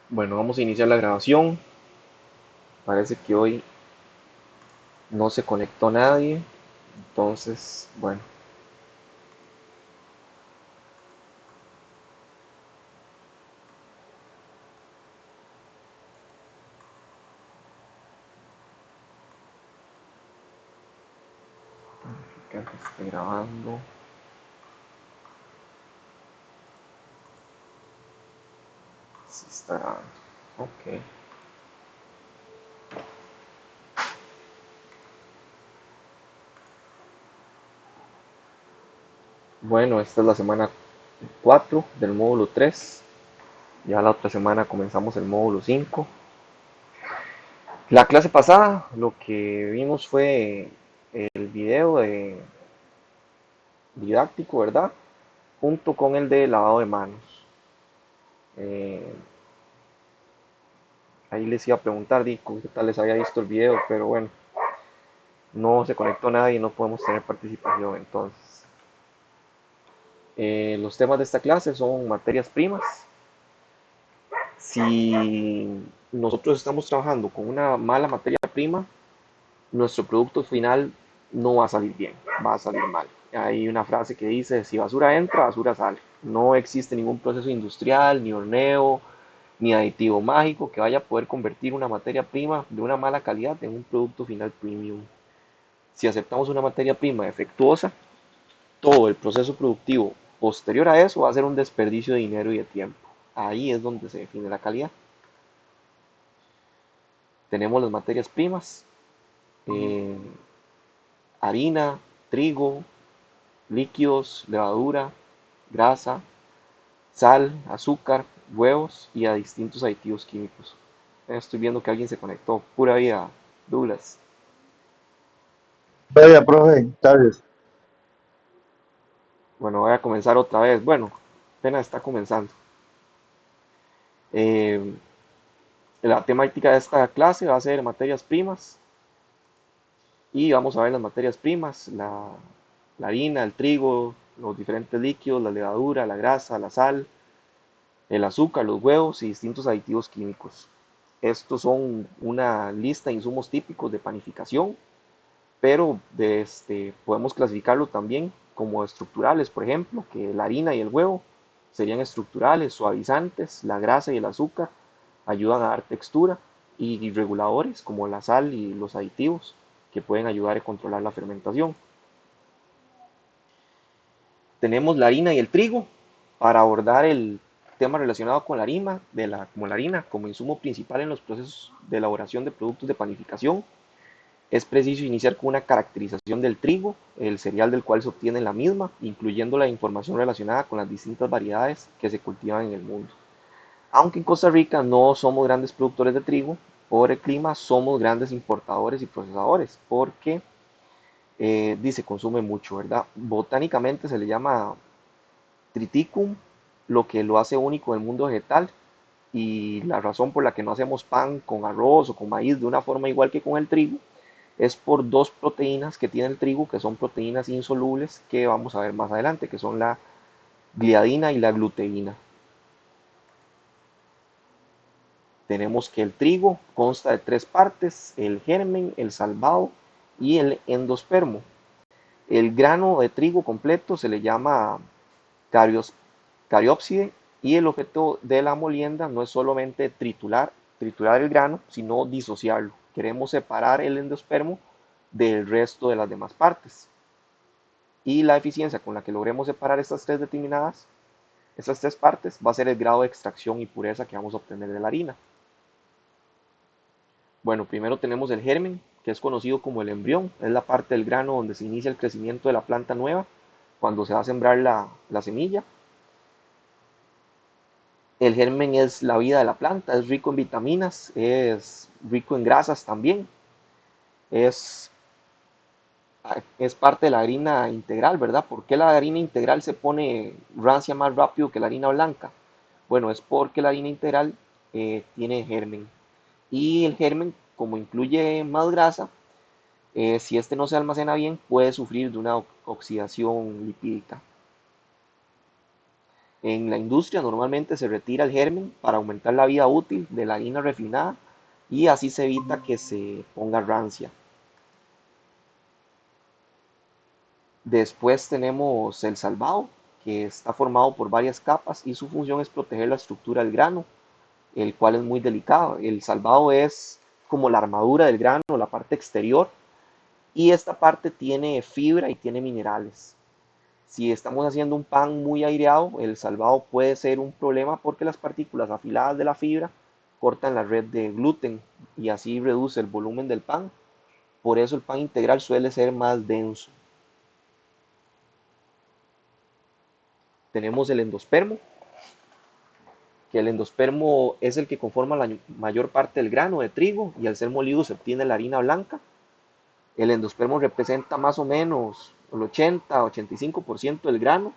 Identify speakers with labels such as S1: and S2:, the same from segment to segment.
S1: Bueno, vamos a iniciar la grabación. Parece que hoy no se conectó nadie. Entonces, bueno, que esté grabando. Sí está grabando. Ok. Bueno, esta es la semana 4 del módulo 3. Ya la otra semana comenzamos el módulo 5. La clase pasada lo que vimos fue el video didáctico, ¿verdad? Junto con el de lavado de manos. Eh, Ahí les iba a preguntar, qué tal les había visto el video, pero bueno, no se conectó nadie y no podemos tener participación. Entonces, los temas de esta clase son materias primas. Si nosotros estamos trabajando con una mala materia prima, nuestro producto final no va a salir bien, va a salir mal. Hay una frase que dice, si basura entra, basura sale. No existe ningún proceso industrial, ni horneo, ni aditivo mágico que vaya a poder convertir una materia prima de una mala calidad en un producto final premium. Si aceptamos una materia prima defectuosa, todo el proceso productivo posterior a eso va a ser un desperdicio de dinero y de tiempo. Ahí es donde se define la calidad. Tenemos las materias primas, eh, harina, trigo, líquidos, levadura, grasa, sal, azúcar, huevos y a distintos aditivos químicos. Estoy viendo que alguien se conectó. Pura vida, Douglas.
S2: Vaya, profe, gracias.
S1: Bueno, voy a comenzar otra vez. Bueno, apenas está comenzando. Eh, la temática de esta clase va a ser materias primas y vamos a ver las materias primas, la harina, el trigo, los diferentes líquidos, la levadura, la grasa, la sal, el azúcar, los huevos y distintos aditivos químicos. Estos son una lista de insumos típicos de panificación, pero podemos clasificarlo también como estructurales, por ejemplo, que la harina y el huevo serían estructurales, suavizantes, la grasa y el azúcar ayudan a dar textura y reguladores como la sal y los aditivos que pueden ayudar a controlar la fermentación. Tenemos la harina y el trigo para abordar el tema relacionado con la harina, como la harina como insumo principal en los procesos de elaboración de productos de panificación. Es preciso iniciar con una caracterización del trigo, el cereal del cual se obtiene la misma, incluyendo la información relacionada con las distintas variedades que se cultivan en el mundo. Aunque en Costa Rica no somos grandes productores de trigo, por el clima somos grandes importadores y procesadores, porque dice consume mucho, ¿verdad? Botánicamente se le llama triticum, lo que lo hace único del mundo vegetal y la razón por la que no hacemos pan con arroz o con maíz de una forma igual que con el trigo es por dos proteínas que tiene el trigo, que son proteínas insolubles que vamos a ver más adelante, que son la gliadina y la gluteína. Tenemos que el trigo consta de tres partes, el germen, el salvado y el endospermo. El grano de trigo completo se le llama carios, cariópside y el objeto de la molienda no es solamente triturar el grano, sino disociarlo. Queremos separar el endospermo del resto de las demás partes. Y la eficiencia con la que logremos separar estas tres partes, va a ser el grado de extracción y pureza que vamos a obtener de la harina. Bueno, primero tenemos el germen, que es conocido como el embrión, es la parte del grano donde se inicia el crecimiento de la planta nueva, cuando se va a sembrar la semilla. El germen es la vida de la planta, es rico en vitaminas, es rico en grasas también, es, es parte de la harina integral, ¿verdad? ¿Por qué la harina integral se pone rancia más rápido que la harina blanca? Bueno, es porque la harina integral tiene germen. Y el germen, como incluye más grasa, si este no se almacena bien, puede sufrir de una oxidación lipídica. En la industria normalmente se retira el germen para aumentar la vida útil de la harina refinada y así se evita que se ponga rancia. Después tenemos el salvado, que está formado por varias capas y su función es proteger la estructura del grano, el cual es muy delicado. El salvado es como la armadura del grano, la parte exterior, y esta parte tiene fibra y tiene minerales. Si estamos haciendo un pan muy aireado, el salvado puede ser un problema porque las partículas afiladas de la fibra cortan la red de gluten y así reduce el volumen del pan. Por eso el pan integral suele ser más denso. Tenemos el endospermo, que el endospermo es el que conforma la mayor parte del grano de trigo y al ser molido se obtiene la harina blanca. El endospermo representa más o menos el 80-85% del grano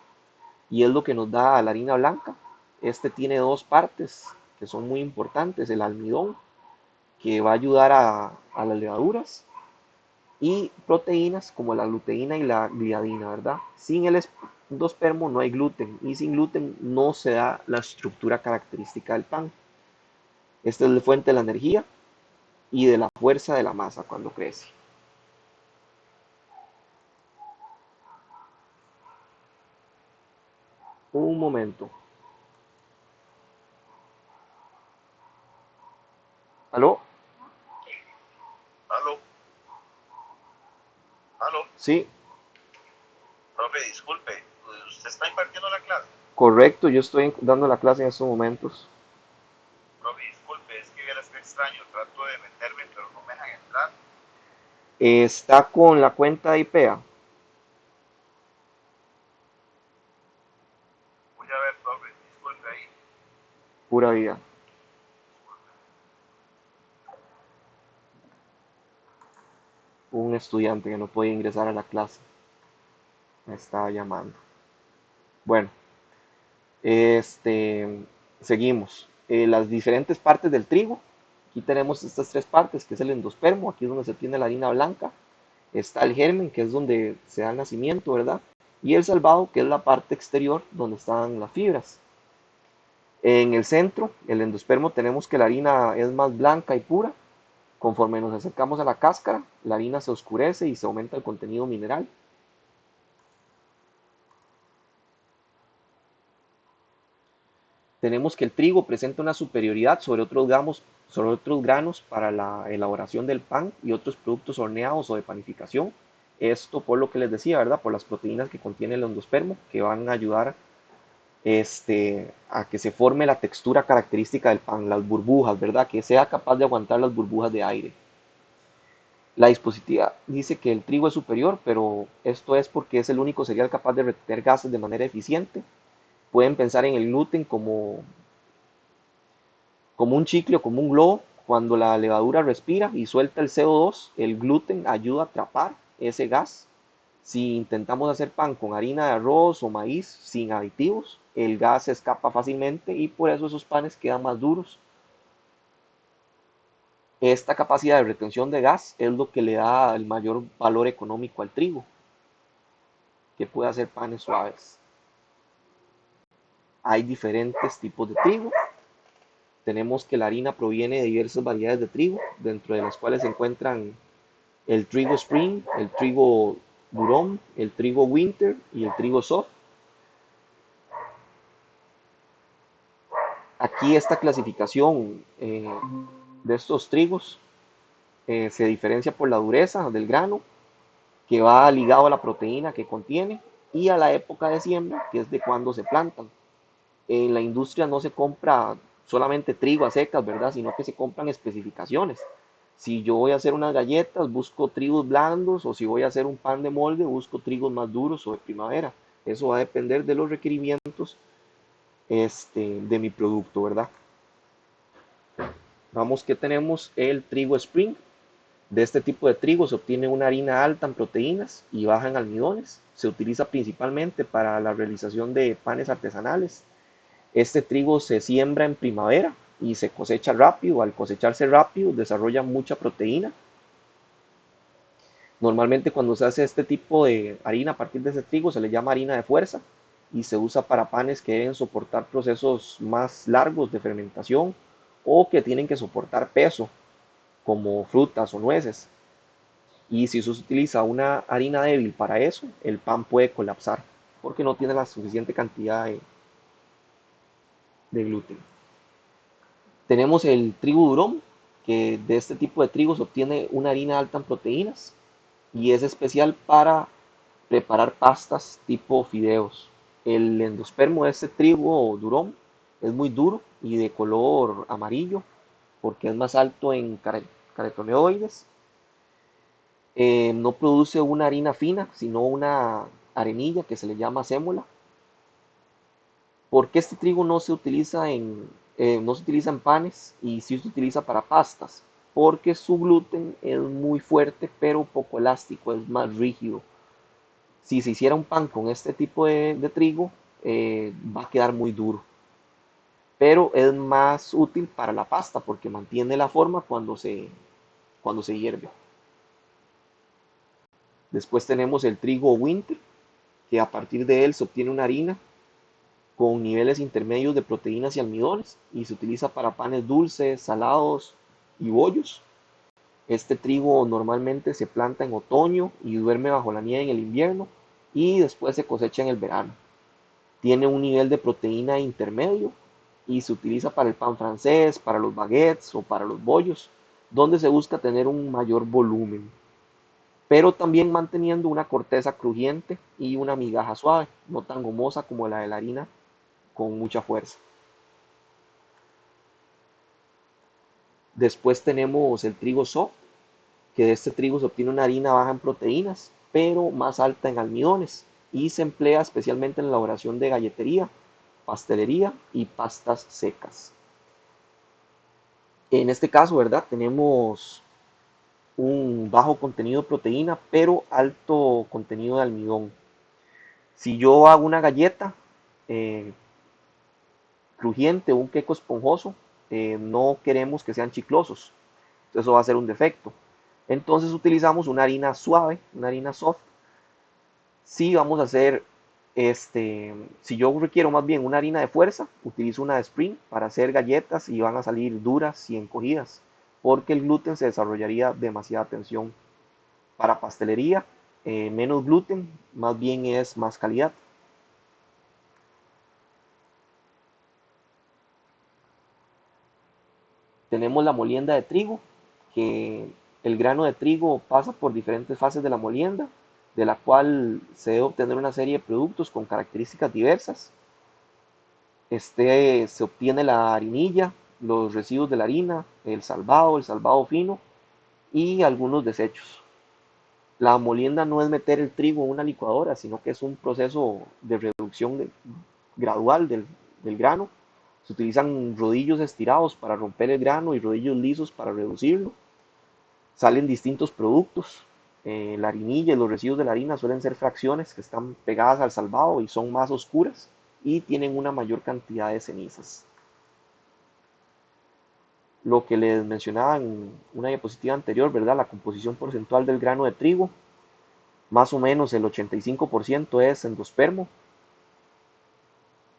S1: y es lo que nos da la harina blanca. Este tiene dos partes que son muy importantes, el almidón, que va a ayudar a las levaduras, y proteínas como la gluteína y la gliadina, ¿verdad? Sin el endospermo no hay gluten y sin gluten no se da la estructura característica del pan. Esta es la fuente de la energía y de la fuerza de la masa cuando crece. Un momento. ¿Aló?
S2: Aló, aló,
S1: Sí,
S2: profe, disculpe, ¿usted está impartiendo la clase?
S1: correcto, yo estoy dando la clase en estos momentos.
S2: Profe, disculpe, es que vieras que extraño, trato de meterme, pero no me dejan entrar.
S1: Está con la cuenta de IPEA,
S2: Voy a ver, profe, disculpe ahí.
S1: pura vida. Un estudiante que no podía ingresar a la clase me estaba llamando. Bueno, este, seguimos. Las diferentes partes del trigo. Aquí tenemos estas tres partes, que es el endospermo, aquí es donde se tiene la harina blanca. Está el germen, que es donde se da el nacimiento, ¿verdad? Y el salvado, que es la parte exterior donde están las fibras. En el centro, el endospermo, tenemos que la harina es más blanca y pura. Conforme nos acercamos a la cáscara, la harina se oscurece y se aumenta el contenido mineral. Tenemos que el trigo presenta una superioridad sobre otros granos para la elaboración del pan y otros productos horneados o de panificación. Esto por lo que les decía, ¿verdad? Por las proteínas que contiene el endospermo, que van a ayudar a que se forme la textura característica del pan, las burbujas, ¿verdad? Que sea capaz de aguantar las burbujas de aire. La dispositiva dice que el trigo es superior, pero esto es porque es el único cereal capaz de retener gases de manera eficiente. Pueden pensar en el gluten como un chicle o como un globo. Cuando la levadura respira y suelta el CO2, el gluten ayuda a atrapar ese gas. Si intentamos hacer pan con harina de arroz o maíz sin aditivos, el gas se escapa fácilmente y por eso esos panes quedan más duros. Esta capacidad de retención de gas es lo que le da el mayor valor económico al trigo, que puede hacer panes suaves. Hay diferentes tipos de trigo. Tenemos que la harina proviene de diversas variedades de trigo, dentro de las cuales se encuentran el trigo spring, el trigo durum, el trigo winter y el trigo soft. Aquí esta clasificación de estos trigos se diferencia por la dureza del grano, que va ligado a la proteína que contiene, y a la época de siembra, que es de cuando se plantan. En la industria no se compra solamente trigo a secas, ¿verdad? Sino que se compran especificaciones. Si yo voy a hacer unas galletas, busco trigos blandos, o si voy a hacer un pan de molde, busco trigos más duros o de primavera. Eso va a depender de los requerimientos de mi producto, ¿verdad? Vamos que tenemos el trigo Spring. De este tipo de trigo se obtiene una harina alta en proteínas y baja en almidones. Se utiliza principalmente para la realización de panes artesanales. Este trigo se siembra en primavera y se cosecha rápido. Al cosecharse rápido desarrolla mucha proteína. Normalmente cuando se hace este tipo de harina a partir de ese trigo se le llama harina de fuerza. y se usa para panes que deben soportar procesos más largos de fermentación o que tienen que soportar peso, como frutas o nueces. Y si se utiliza una harina débil para eso, el pan puede colapsar porque no tiene la suficiente cantidad de gluten. Tenemos el trigo durum, que de este tipo de trigo se obtiene una harina alta en proteínas y es especial para preparar pastas tipo fideos. El endospermo de este trigo durum es muy duro y de color amarillo porque es más alto en carotenoides. No produce una harina fina, sino una arenilla que se le llama sémola. ¿Por qué este trigo no se utiliza en panes y sí se utiliza para pastas? Porque su gluten es muy fuerte, pero poco elástico, es más rígido. Si se hiciera un pan con este tipo de trigo, va a quedar muy duro. Pero es más útil para la pasta porque mantiene la forma cuando se hierve. Después tenemos el trigo winter, que a partir de él se obtiene una harina con niveles intermedios de proteínas y almidones y se utiliza para panes dulces, salados y bollos. Este trigo normalmente se planta en otoño y duerme bajo la nieve en el invierno y después se cosecha en el verano. Tiene un nivel de proteína intermedio y se utiliza para el pan francés, para los baguettes o para los bollos, donde se busca tener un mayor volumen, pero también manteniendo una corteza crujiente y una migaja suave, no tan gomosa como la de la harina con mucha fuerza. Después tenemos el trigo soft, que de este trigo se obtiene una harina baja en proteínas, pero más alta en almidones, y se emplea especialmente en la elaboración de galletería, pastelería y pastas secas. En este caso, ¿verdad? Tenemos un bajo contenido de proteína, pero alto contenido de almidón. Si yo hago una galleta eh, crujiente o un queco esponjoso, no queremos que sean chiclosos. Entonces eso va a ser un defecto. Entonces utilizamos una harina suave, una harina soft. Si vamos a hacer, si yo requiero más bien una harina de fuerza, utilizo una de spring para hacer galletas y van a salir duras y encogidas, porque el gluten se desarrollaría demasiada tensión. Para pastelería, menos gluten, más bien es más calidad. Tenemos la molienda de trigo, que el grano de trigo pasa por diferentes fases de la molienda, de la cual se debe obtener una serie de productos con características diversas. Se obtiene la harinilla, los residuos de la harina, el salvado fino y algunos desechos. La molienda no es meter el trigo en una licuadora, sino que es un proceso de reducción gradual del grano. Se utilizan rodillos estirados para romper el grano y rodillos lisos para reducirlo. Salen distintos productos. La harinilla y los residuos de la harina suelen ser fracciones que están pegadas al salvado y son más oscuras y tienen una mayor cantidad de cenizas. Lo que les mencionaba en una diapositiva anterior, ¿verdad? La composición porcentual del grano de trigo, más o menos el 85% es endospermo,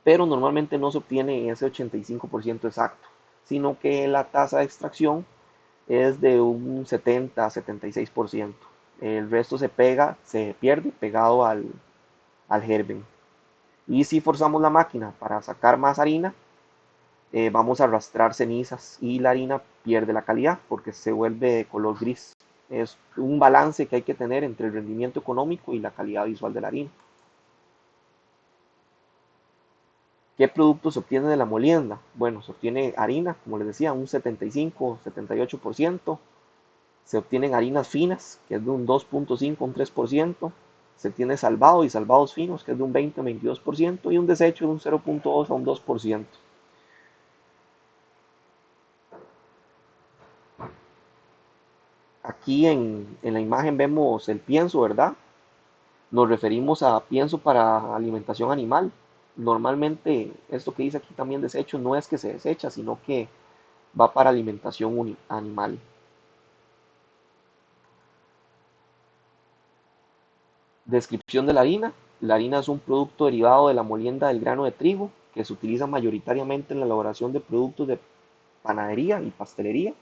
S1: pero normalmente no se obtiene ese 85% exacto, sino que la tasa de extracción es de un 70-76%. El resto se pierde pegado al germen. Y si forzamos la máquina para sacar más harina, vamos a arrastrar cenizas y la harina pierde la calidad porque se vuelve de color gris. Es un balance que hay que tener entre el rendimiento económico y la calidad visual de la harina. ¿Qué productos se obtiene de la molienda? Bueno, se obtiene harina, como les decía, un 75-78%. Se obtienen harinas finas, que es de un 2.5, un 3%. Se tiene salvado y salvados finos, que es de un 20-22%, y un desecho de un 0.2 a un 2%. Aquí en la imagen vemos el pienso, ¿verdad? Nos referimos a pienso para alimentación animal. Normalmente esto que dice aquí también desecho no es que se desecha, sino que va para alimentación animal. Descripción de la harina. La harina es un producto derivado de la molienda del grano de trigo que se utiliza mayoritariamente en la elaboración de productos de panadería y pastelería.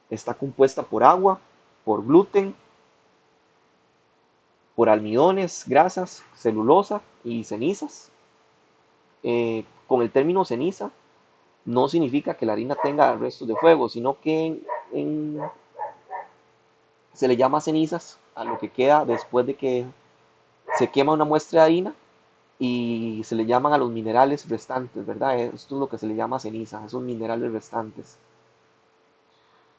S1: Está compuesta por agua, por gluten, por almidones, grasas, celulosa y cenizas. Con el término ceniza no significa que la harina tenga restos de fuego, sino que se le llama cenizas a lo que queda después de que se quema una muestra de harina y se le llaman a los minerales restantes, ¿verdad? Esto es lo que se le llama ceniza, esos minerales restantes.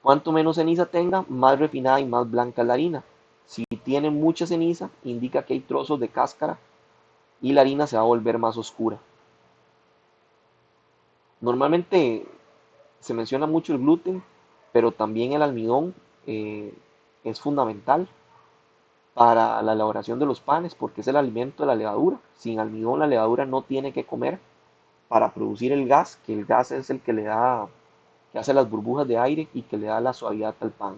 S1: Cuanto menos ceniza tenga, más refinada y más blanca es la harina. Si tiene mucha ceniza, indica que hay trozos de cáscara y la harina se va a volver más oscura. Normalmente se menciona mucho el gluten, pero también el almidón eh, es fundamental para la elaboración de los panes porque es el alimento de la levadura. Sin almidón la levadura no tiene que comer para producir el gas, que el gas es el que le da, que hace las burbujas de aire y que le da la suavidad al pan.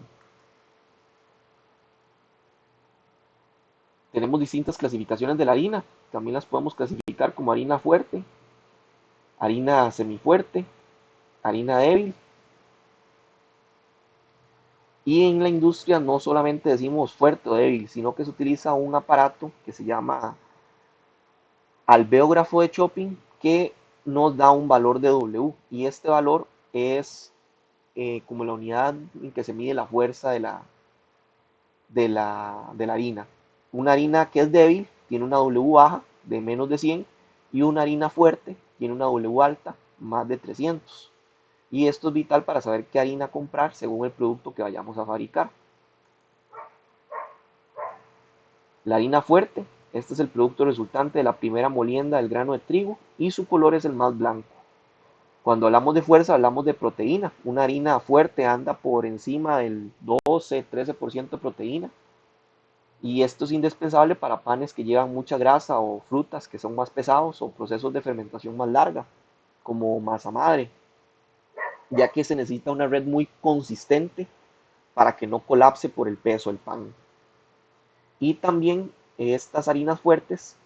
S1: Tenemos distintas clasificaciones de la harina, también las podemos clasificar como harina fuerte, harina semifuerte, harina débil. Y en la industria no solamente decimos fuerte o débil, sino que se utiliza un aparato que se llama alveógrafo de Chopin que nos da un valor de W y este valor es como la unidad en que se mide la fuerza de la harina. Una harina que es débil tiene una W baja de menos de 100 y una harina fuerte tiene una W alta más de 300. Y esto es vital para saber qué harina comprar según el producto que vayamos a fabricar. La harina fuerte, este es el producto resultante de la primera molienda del grano de trigo y su color es el más blanco. Cuando hablamos de fuerza, hablamos de proteína. Una harina fuerte anda por encima del 12-13% de proteína. Y esto es indispensable para panes que llevan mucha grasa o frutas que son más pesados o procesos de fermentación más larga, como masa madre, ya que se necesita una red muy consistente para que no colapse por el peso del pan. Y también estas harinas fuertes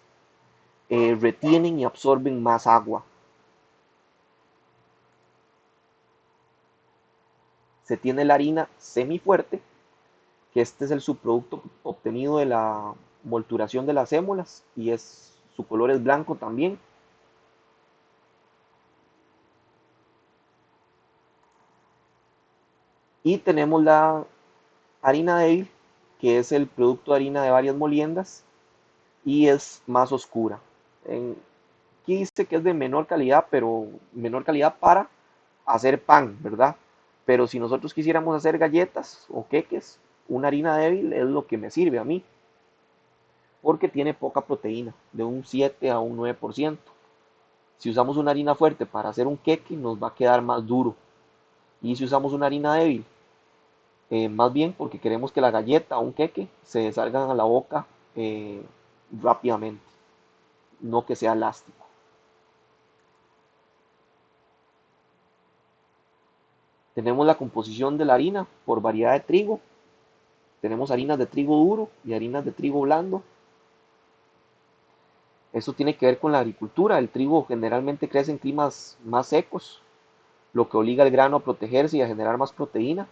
S1: retienen y absorben más agua. Se tiene la harina semifuerte, que este es el subproducto obtenido de la molturación de las sémolas y su color es blanco también. Y tenemos la harina débil, que es el producto de harina de varias moliendas y es más oscura. Aquí dice que es de menor calidad, pero menor calidad para hacer pan, ¿verdad? Pero si nosotros quisiéramos hacer galletas o queques, una harina débil es lo que me sirve a mí, porque tiene poca proteína, de un 7 a un 9%. Si usamos una harina fuerte para hacer un queque, nos va a quedar más duro. Y si usamos una harina débil, más bien porque queremos que la galleta o un queque se salgan a la boca eh, rápidamente, no que sea elástico. Tenemos la composición de la harina por variedad de trigo. Tenemos harinas de trigo duro y harinas de trigo blando. Esto tiene que ver con la agricultura. El trigo generalmente crece en climas más secos, lo que obliga al grano a protegerse y a generar más proteína.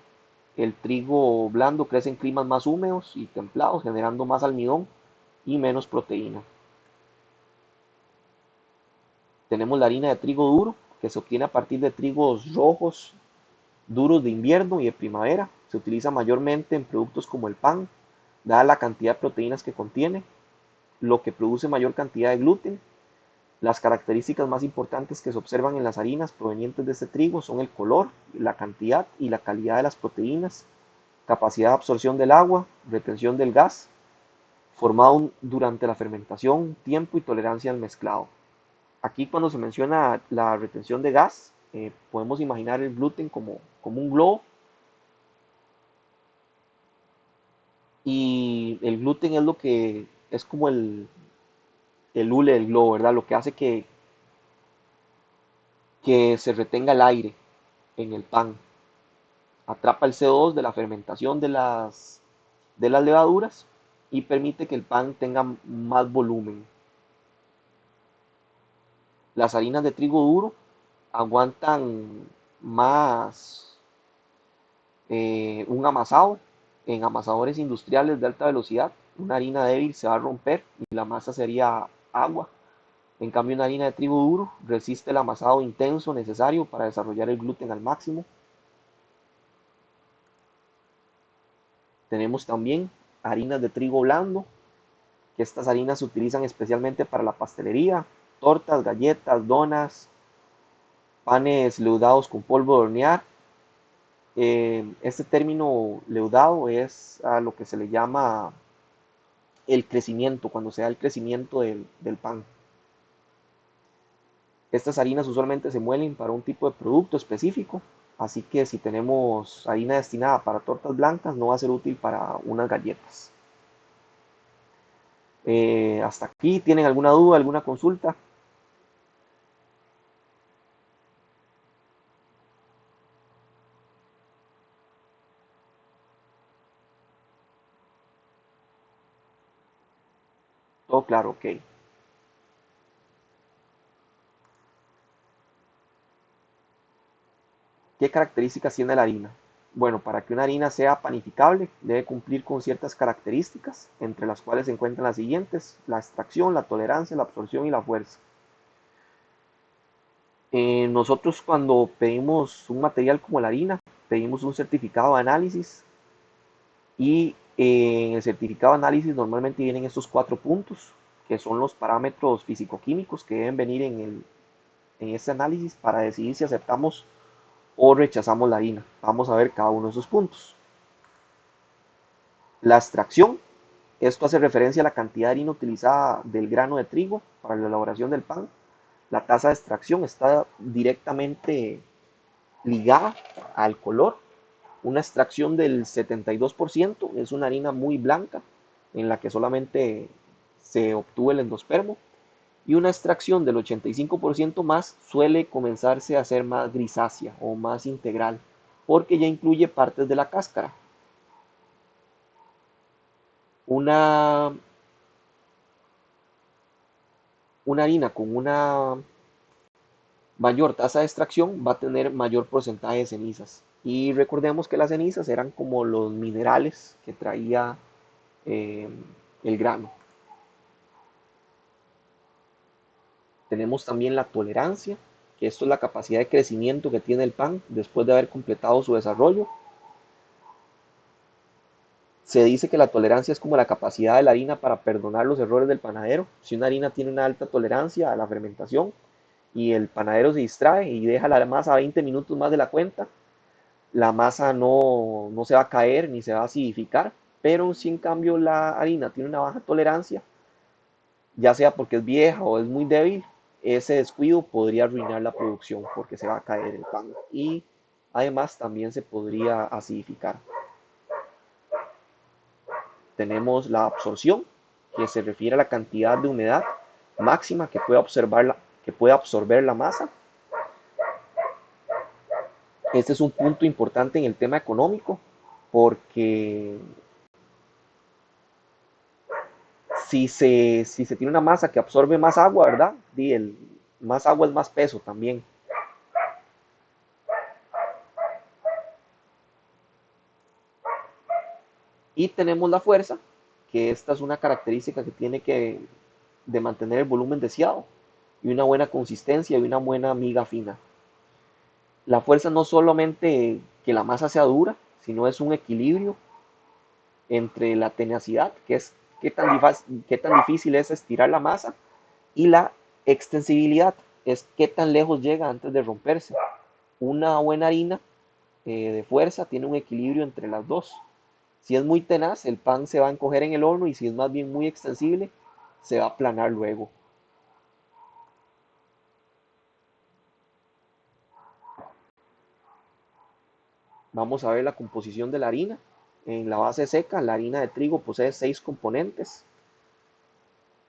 S1: El trigo blando crece en climas más húmedos y templados, generando más almidón y menos proteína. Tenemos la harina de trigo duro, que se obtiene a partir de trigos rojos duros de invierno y de primavera. Se utiliza mayormente en productos como el pan, dada la cantidad de proteínas que contiene, lo que produce mayor cantidad de gluten. Las características más importantes que se observan en las harinas provenientes de este trigo son el color, la cantidad y la calidad de las proteínas, capacidad de absorción del agua, retención del gas, formado durante la fermentación, tiempo y tolerancia al mezclado. Aquí cuando se menciona la retención de gas, podemos imaginar el gluten como un globo y el gluten es lo que es como el hule del globo, ¿verdad? Lo que hace que se retenga el aire en el pan. Atrapa el CO2 de la fermentación de las levaduras y permite que el pan tenga más volumen. Las harinas de trigo duro aguantan más un amasado en amasadores industriales de alta velocidad. Una harina débil se va a romper y la masa sería agua. En cambio, una harina de trigo duro resiste el amasado intenso necesario para desarrollar el gluten al máximo. Tenemos también harinas de trigo blando, que estas harinas se utilizan especialmente para la pastelería, tortas, galletas, donas, panes leudados con polvo de hornear. Este término leudado es a lo que se le llama el crecimiento, cuando se da el crecimiento del pan. Estas harinas usualmente se muelen para un tipo de producto específico, así que si tenemos harina destinada para tortas blancas, no va a ser útil para unas galletas. Hasta aquí, ¿tienen alguna duda, alguna consulta? Todo claro, ok. ¿Qué características tiene la harina? Bueno, para que una harina sea panificable, debe cumplir con ciertas características, entre las cuales se encuentran las siguientes: la extracción, la tolerancia, la absorción y la fuerza. Nosotros cuando pedimos un material como la harina, pedimos un certificado de análisis y en el certificado de análisis normalmente vienen estos 4 puntos, que son los parámetros físico-químicos que deben venir en este análisis para decidir si aceptamos o rechazamos la harina. Vamos a ver cada uno de esos puntos. La extracción, esto hace referencia a la cantidad de harina utilizada del grano de trigo para la elaboración del pan. La tasa de extracción está directamente ligada al color. Una extracción del 72% es una harina muy blanca en la que solamente se obtuvo el endospermo, y una extracción del 85% más suele comenzarse a ser más grisácea o más integral porque ya incluye partes de la cáscara. Una, una harina con una mayor tasa de extracción va a tener mayor porcentaje de cenizas. Y recordemos que las cenizas eran como los minerales que traía eh, el grano. Tenemos también la tolerancia, que esto es la capacidad de crecimiento que tiene el pan después de haber completado su desarrollo. Se dice que la tolerancia es como la capacidad de la harina para perdonar los errores del panadero. Si una harina tiene una alta tolerancia a la fermentación y el panadero se distrae y deja la masa 20 minutos más de la cuenta, la masa no se va a caer ni se va a acidificar. Pero si en cambio la harina tiene una baja tolerancia, ya sea porque es vieja o es muy débil, ese descuido podría arruinar la producción porque se va a caer el pan y además también se podría acidificar. Tenemos la absorción, que se refiere a la cantidad de humedad máxima que puede absorber la masa. Este es un punto importante en el tema económico porque si se tiene una masa que absorbe más agua, ¿verdad? Más agua es más peso también. Y tenemos la fuerza, que esta es una característica que tiene de mantener el volumen deseado y una buena consistencia y una buena miga fina. La fuerza no solamente que la masa sea dura, sino es un equilibrio entre la tenacidad, que es qué tan difícil es estirar la masa, y la extensibilidad, es qué tan lejos llega antes de romperse. Una buena harina de fuerza tiene un equilibrio entre las dos. Si es muy tenaz, el pan se va a encoger en el horno, y si es más bien muy extensible, se va a aplanar luego. Vamos a ver la composición de la harina. En la base seca, la harina de trigo posee 6 componentes: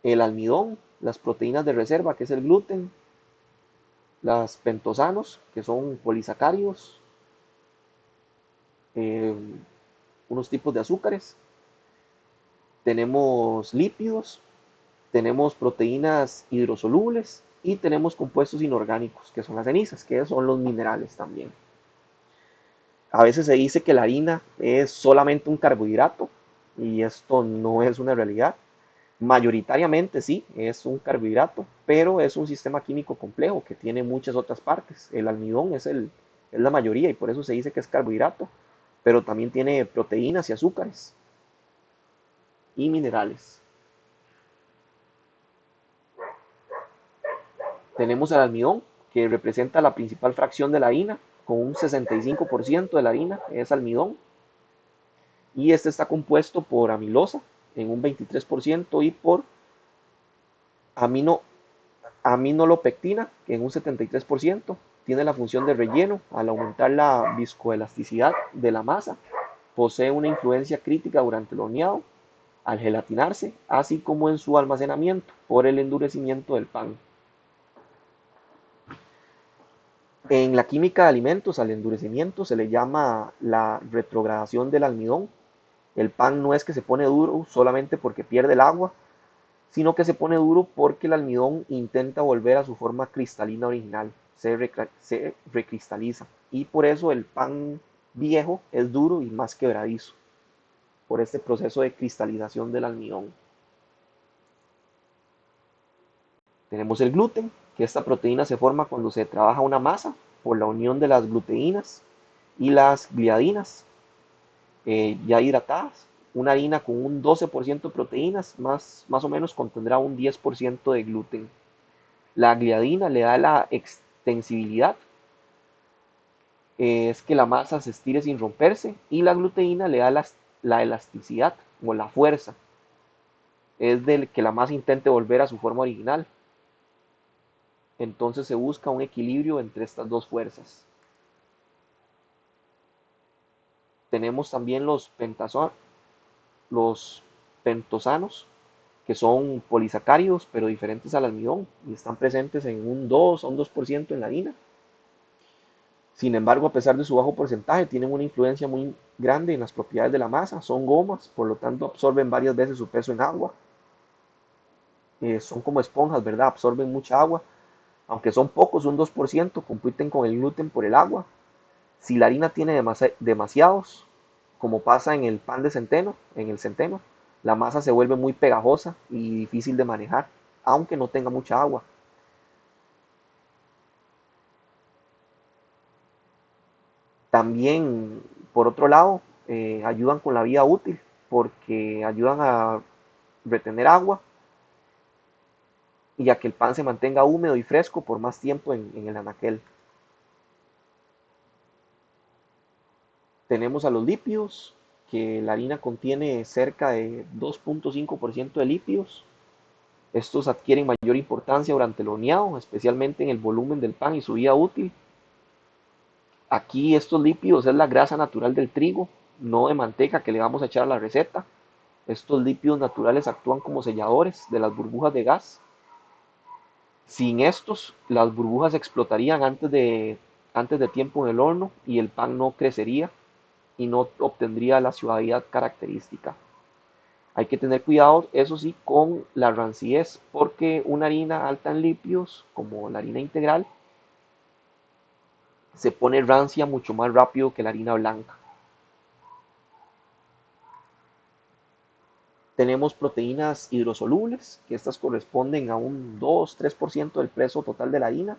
S1: el almidón, las proteínas de reserva, que es el gluten, las pentosanos, que son polisacáridos, eh, unos tipos de azúcares, tenemos lípidos, tenemos proteínas hidrosolubles Y tenemos compuestos inorgánicos, que son las cenizas, que son los minerales también. A veces se dice que la harina es solamente un carbohidrato y esto no es una realidad. Mayoritariamente sí, es un carbohidrato, pero es un sistema químico complejo que tiene muchas otras partes. El almidón es la mayoría y por eso se dice que es carbohidrato, pero también tiene proteínas y azúcares y minerales. Tenemos el almidón, que representa la principal fracción de la harina, con un 65% de la harina es almidón, y este está compuesto por amilosa en un 23% y por amino, aminolopectina que en un 73%. Tiene la función de relleno al aumentar la viscoelasticidad de la masa. Posee una influencia crítica durante el horneado al gelatinarse, así como en su almacenamiento por el endurecimiento del pan. En la química de alimentos, al endurecimiento se le llama la retrogradación del almidón. El pan no es que se pone duro solamente porque pierde el agua, sino que se pone duro porque el almidón intenta volver a su forma cristalina original, se recristaliza. Y por eso el pan viejo es duro y más quebradizo, por este proceso de cristalización del almidón. Tenemos el gluten, que esta proteína se forma cuando se trabaja una masa por la unión de las gluteínas y las gliadinas ya hidratadas. Una harina con un 12% de proteínas más o menos contendrá un 10% de gluten. La gliadina le da la extensibilidad, es que la masa se estire sin romperse, y la gluteína le da la elasticidad o la fuerza, es del que la masa intente volver a su forma original. Entonces se busca un equilibrio entre estas dos fuerzas. Tenemos también los pentosanos, que son polisacáridos pero diferentes al almidón y están presentes en un 2 a un 2% en la harina. Sin embargo, a pesar de su bajo porcentaje, tienen una influencia muy grande en las propiedades de la masa. Son gomas, por lo tanto absorben varias veces su peso en agua. Son como esponjas, ¿verdad? Absorben mucha agua. Aunque son pocos, un 2%, compiten con el gluten por el agua. Si la harina tiene demasiados, como pasa en el pan de centeno, en el centeno, la masa se vuelve muy pegajosa y difícil de manejar, aunque no tenga mucha agua. También, por otro lado, ayudan con la vida útil porque ayudan a retener agua y a que el pan se mantenga húmedo y fresco por más tiempo en el anaquel. Tenemos a los lípidos, que la harina contiene cerca de 2.5% de lípidos. Estos adquieren mayor importancia durante el horneado, especialmente en el volumen del pan y su vida útil. Aquí estos lípidos es la grasa natural del trigo, no de manteca que le vamos a echar a la receta. Estos lípidos naturales actúan como selladores de las burbujas de gas. Sin estos, las burbujas explotarían antes de tiempo en el horno y el pan no crecería y no obtendría la suavidad característica. Hay que tener cuidado, eso sí, con la rancidez, porque una harina alta en lípidos, como la harina integral, se pone rancia mucho más rápido que la harina blanca. Tenemos proteínas hidrosolubles, que estas corresponden a un 2-3% del peso total de la harina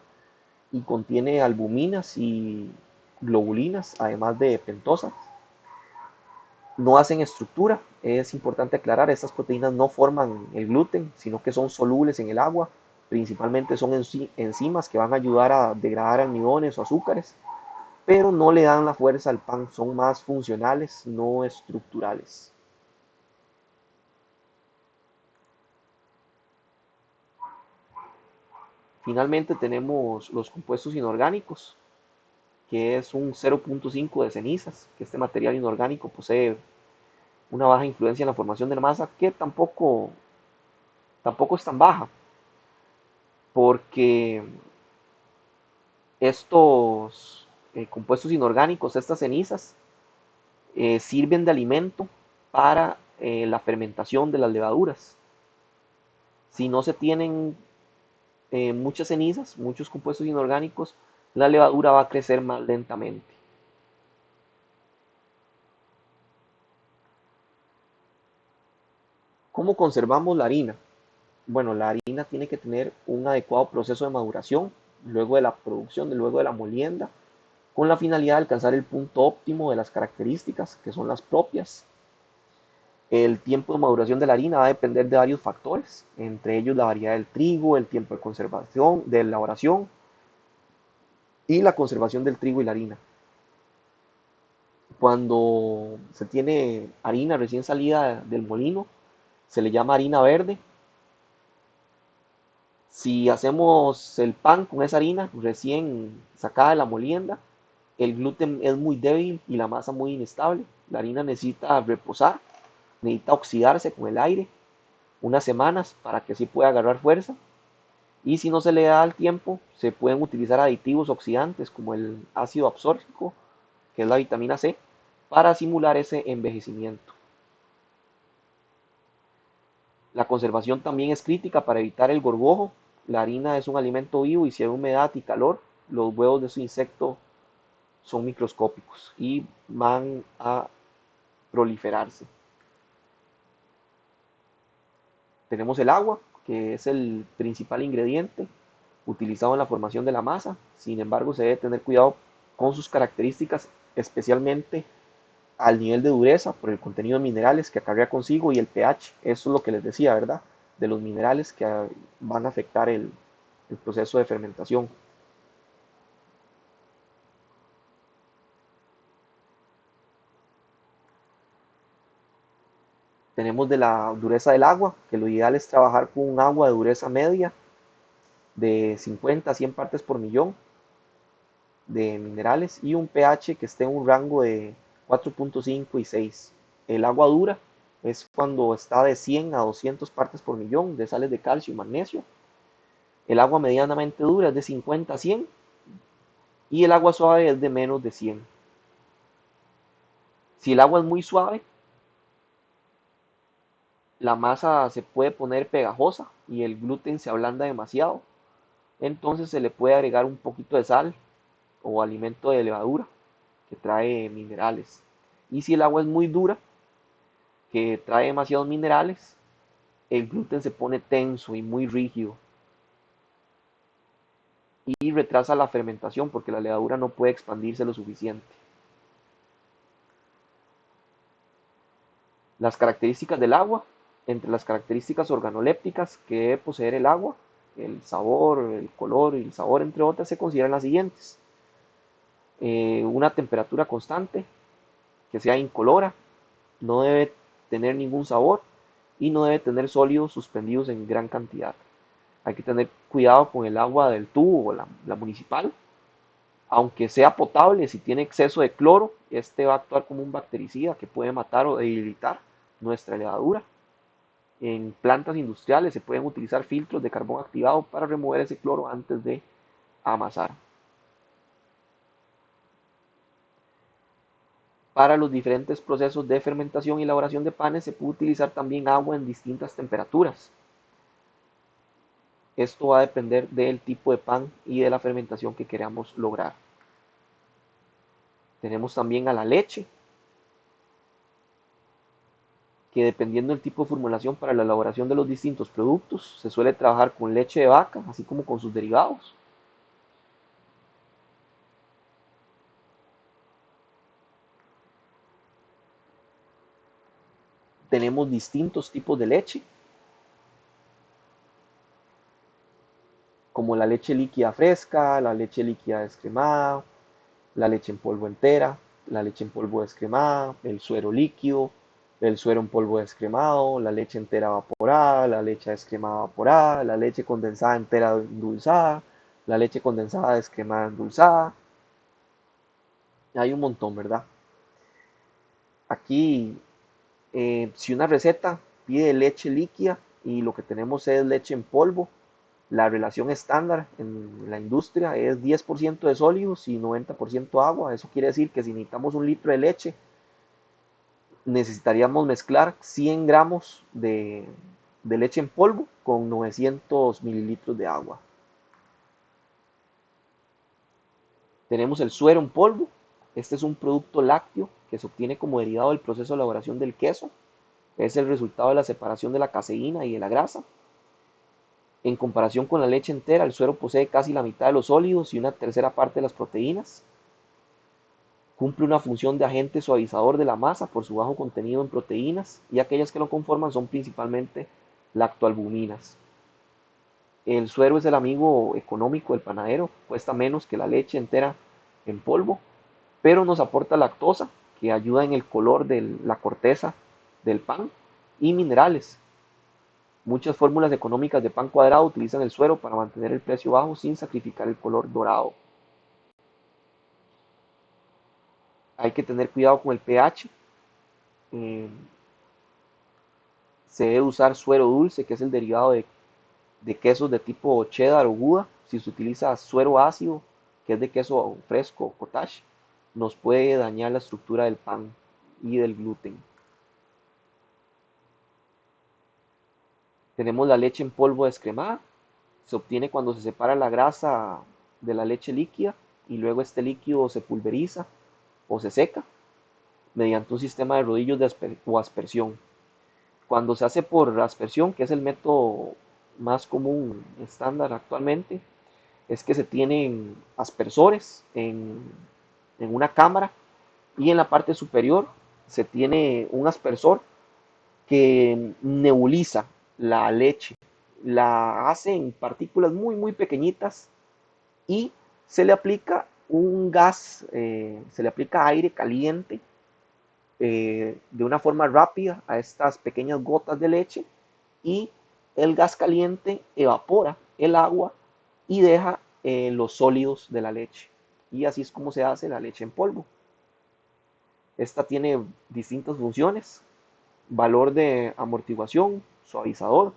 S1: y contiene albuminas y globulinas, además de pentosas. No hacen estructura, es importante aclarar, estas proteínas no forman el gluten, sino que son solubles en el agua, principalmente son enzimas que van a ayudar a degradar almidones o azúcares, pero no le dan la fuerza al pan, son más funcionales, no estructurales. Finalmente tenemos los compuestos inorgánicos, que es un 0.5 de cenizas, que este material inorgánico posee una baja influencia en la formación de la masa, que tampoco es tan baja, porque estos compuestos inorgánicos, estas cenizas, sirven de alimento para la fermentación de las levaduras. Si no se tienen muchas cenizas, muchos compuestos inorgánicos, la levadura va a crecer más lentamente. ¿Cómo conservamos la harina? Bueno, la harina tiene que tener un adecuado proceso de maduración luego de la producción, luego de la molienda, con la finalidad de alcanzar el punto óptimo de las características que son las propias. El tiempo de maduración de la harina va a depender de varios factores, entre ellos la variedad del trigo, el tiempo de conservación, de elaboración y la conservación del trigo y la harina. Cuando se tiene harina recién salida del molino, se le llama harina verde. Si hacemos el pan con esa harina recién sacada de la molienda, el gluten es muy débil y la masa muy inestable. La harina necesita reposar, necesita oxidarse con el aire unas semanas para que así pueda agarrar fuerza. Y si no se le da el tiempo, se pueden utilizar aditivos oxidantes como el ácido absórbico, que es la vitamina C, para simular ese envejecimiento. La conservación también es crítica para evitar el gorgojo. La harina es un alimento vivo y si hay humedad y calor, los huevos de su insecto son microscópicos y van a proliferarse. Tenemos el agua, que es el principal ingrediente utilizado en la formación de la masa. Sin embargo, se debe tener cuidado con sus características, especialmente al nivel de dureza por el contenido de minerales que acarrea consigo y el pH. Eso es lo que les decía, ¿verdad? De los minerales que van a afectar el proceso de fermentación. Tenemos de la dureza del agua, que lo ideal es trabajar con un agua de dureza media de 50 a 100 partes por millón de minerales y un pH que esté en un rango de 4.5 y 6. El agua dura es cuando está de 100 a 200 partes por millón de sales de calcio y magnesio. El agua medianamente dura es de 50 a 100 y el agua suave es de menos de 100. Si el agua es muy suave, la masa se puede poner pegajosa y el gluten se ablanda demasiado. Entonces se le puede agregar un poquito de sal o alimento de levadura que trae minerales. Y si el agua es muy dura, que trae demasiados minerales, el gluten se pone tenso y muy rígido y retrasa la fermentación porque la levadura no puede expandirse lo suficiente. Las características del agua, entre las características organolépticas que debe poseer el agua, el sabor, el color y el sabor, entre otras, se consideran las siguientes. Una temperatura constante, que sea incolora, no debe tener ningún sabor y no debe tener sólidos suspendidos en gran cantidad. Hay que tener cuidado con el agua del tubo o la municipal. Aunque sea potable, si tiene exceso de cloro, este va a actuar como un bactericida que puede matar o debilitar nuestra levadura. En plantas industriales se pueden utilizar filtros de carbón activado para remover ese cloro antes de amasar. Para los diferentes procesos de fermentación y elaboración de panes se puede utilizar también agua en distintas temperaturas. Esto va a depender del tipo de pan y de la fermentación que queramos lograr. Tenemos también a la leche, que dependiendo del tipo de formulación para la elaboración de los distintos productos, se suele trabajar con leche de vaca, así como con sus derivados. Tenemos distintos tipos de leche, como la leche líquida fresca, la leche líquida descremada, la leche en polvo entera, la leche en polvo descremada, el suero líquido, el suero en polvo descremado, la leche entera evaporada, la leche descremada evaporada, la leche condensada entera endulzada, la leche condensada descremada endulzada. Hay un montón, ¿verdad? Aquí, si una receta pide leche líquida y lo que tenemos es leche en polvo, la relación estándar en la industria es 10% de sólidos y 90% agua. Eso quiere decir que si necesitamos un litro de leche, necesitaríamos mezclar 100 gramos de leche en polvo con 900 mililitros de agua. Tenemos el suero en polvo. Este es un producto lácteo que se obtiene como derivado del proceso de elaboración del queso. Es el resultado de la separación de la caseína y de la grasa. En comparación con la leche entera, el suero posee casi la mitad de los sólidos y una tercera parte de las proteínas. Cumple una función de agente suavizador de la masa por su bajo contenido en proteínas y aquellas que lo conforman son principalmente lactoalbuminas. El suero es el amigo económico del panadero, cuesta menos que la leche entera en polvo, pero nos aporta lactosa, que ayuda en el color de la corteza del pan, y minerales. Muchas fórmulas económicas de pan cuadrado utilizan el suero para mantener el precio bajo sin sacrificar el color dorado. Hay que tener cuidado con el pH. Eh, Se debe usar suero dulce, que es el derivado de quesos de tipo cheddar o gouda. Si se utiliza suero ácido, que es de queso fresco o cottage, nos puede dañar la estructura del pan y del gluten. Tenemos la leche en polvo descremada. Se obtiene cuando se separa la grasa de la leche líquida y luego este líquido se pulveriza o se seca mediante un sistema de rodillos o aspersión. Cuando se hace por aspersión, que es el método más común estándar actualmente, es que se tienen aspersores en una cámara y en la parte superior se tiene un aspersor que nebuliza la leche, la hace en partículas muy muy pequeñitas y se le aplica un gas, se le aplica aire caliente de una forma rápida a estas pequeñas gotas de leche y el gas caliente evapora el agua y deja los sólidos de la leche. Y así es como se hace la leche en polvo. Esta tiene distintas funciones: valor de amortiguación, suavizador,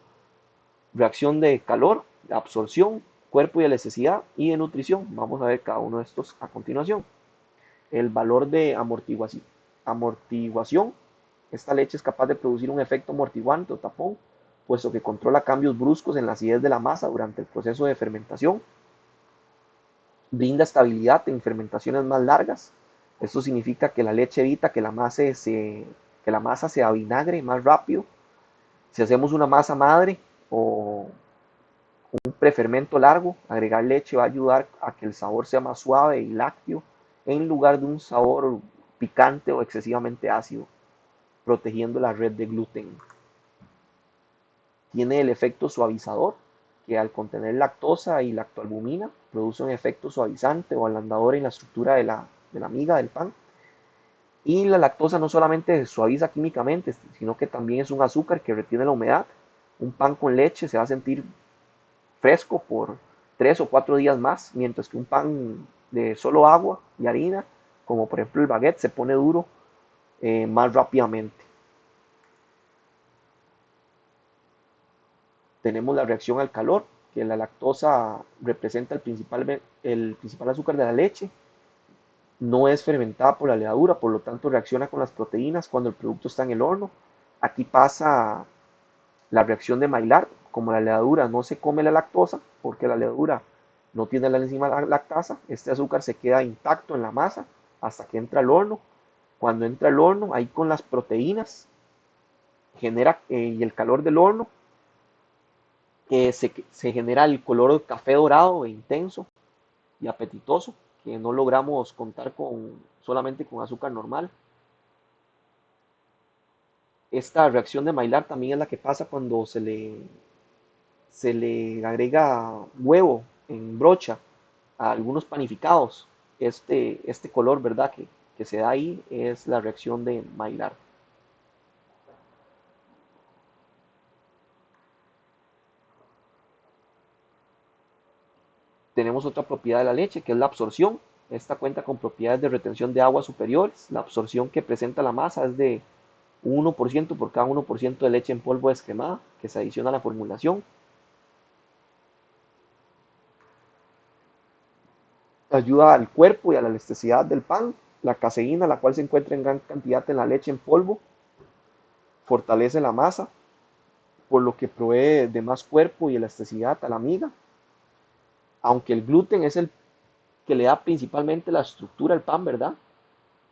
S1: reacción de calor, de absorción, cuerpo y elasticidad y de nutrición. Vamos a ver cada uno de estos a continuación. El valor de amortiguación. Esta leche es capaz de producir un efecto amortiguante o tapón, puesto que controla cambios bruscos en la acidez de la masa durante el proceso de fermentación. Brinda estabilidad en fermentaciones más largas. Esto significa que la leche evita que la masa se avinagre más rápido. Si hacemos una masa madre o un prefermento largo, agregar leche va a ayudar a que el sabor sea más suave y lácteo en lugar de un sabor picante o excesivamente ácido, protegiendo la red de gluten. Tiene el efecto suavizador, que al contener lactosa y lactoalbumina produce un efecto suavizante o ablandador en la estructura de la miga del pan. Y la lactosa no solamente suaviza químicamente, sino que también es un azúcar que retiene la humedad. Un pan con leche se va a sentir fresco por 3 o 4 días más, mientras que un pan de solo agua y harina, como por ejemplo el baguette, se pone duro más rápidamente. Tenemos la reacción al calor, que la lactosa representa el principal azúcar de la leche, no es fermentada por la levadura, por lo tanto reacciona con las proteínas cuando el producto está en el horno. Aquí pasa la reacción de Maillard. Como la levadura no se come la lactosa, porque la levadura no tiene la enzima lactasa, este azúcar se queda intacto en la masa hasta que entra al horno. Cuando entra al horno, ahí con las proteínas genera y el calor del horno, se genera el color café dorado e intenso y apetitoso, que no logramos contar solamente con azúcar normal. Esta reacción de Maillard también es la que pasa cuando se le agrega huevo en brocha a algunos panificados. Este color, ¿verdad? Que se da ahí es la reacción de Maillard. Tenemos otra propiedad de la leche, que es la absorción. Esta cuenta con propiedades de retención de agua superiores. La absorción que presenta la masa es de 1% por cada 1% de leche en polvo descremada que se adiciona a la formulación. Ayuda al cuerpo y a la elasticidad del pan. La caseína, la cual se encuentra en gran cantidad en la leche en polvo, fortalece la masa, por lo que provee de más cuerpo y elasticidad a la miga. Aunque el gluten es el que le da principalmente la estructura al pan, ¿verdad?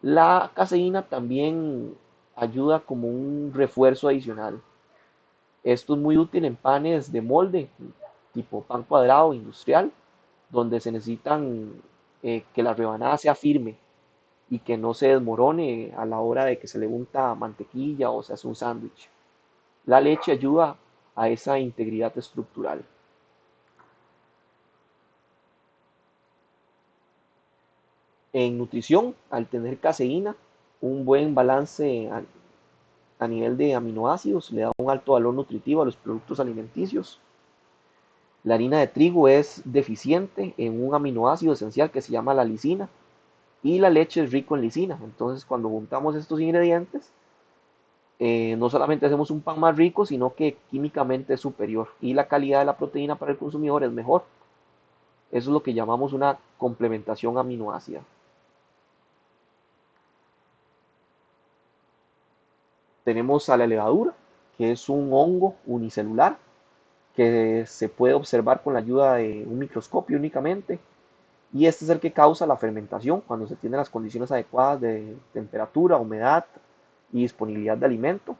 S1: La caseína también ayuda como un refuerzo adicional. Esto es muy útil en panes de molde, tipo pan cuadrado industrial, donde se necesitan que la rebanada sea firme y que no se desmorone a la hora de que se le unta mantequilla o se hace un sándwich. La leche ayuda a esa integridad estructural. En nutrición, al tener caseína, un buen balance a nivel de aminoácidos le da un alto valor nutritivo a los productos alimenticios. La harina de trigo es deficiente en un aminoácido esencial que se llama la lisina y la leche es rico en lisina. Entonces, cuando juntamos estos ingredientes, no solamente hacemos un pan más rico, sino que químicamente es superior y la calidad de la proteína para el consumidor es mejor. Eso es lo que llamamos una complementación aminoácida. Tenemos a la levadura, que es un hongo unicelular que se puede observar con la ayuda de un microscopio únicamente. Y este es el que causa la fermentación cuando se tienen las condiciones adecuadas de temperatura, humedad y disponibilidad de alimento.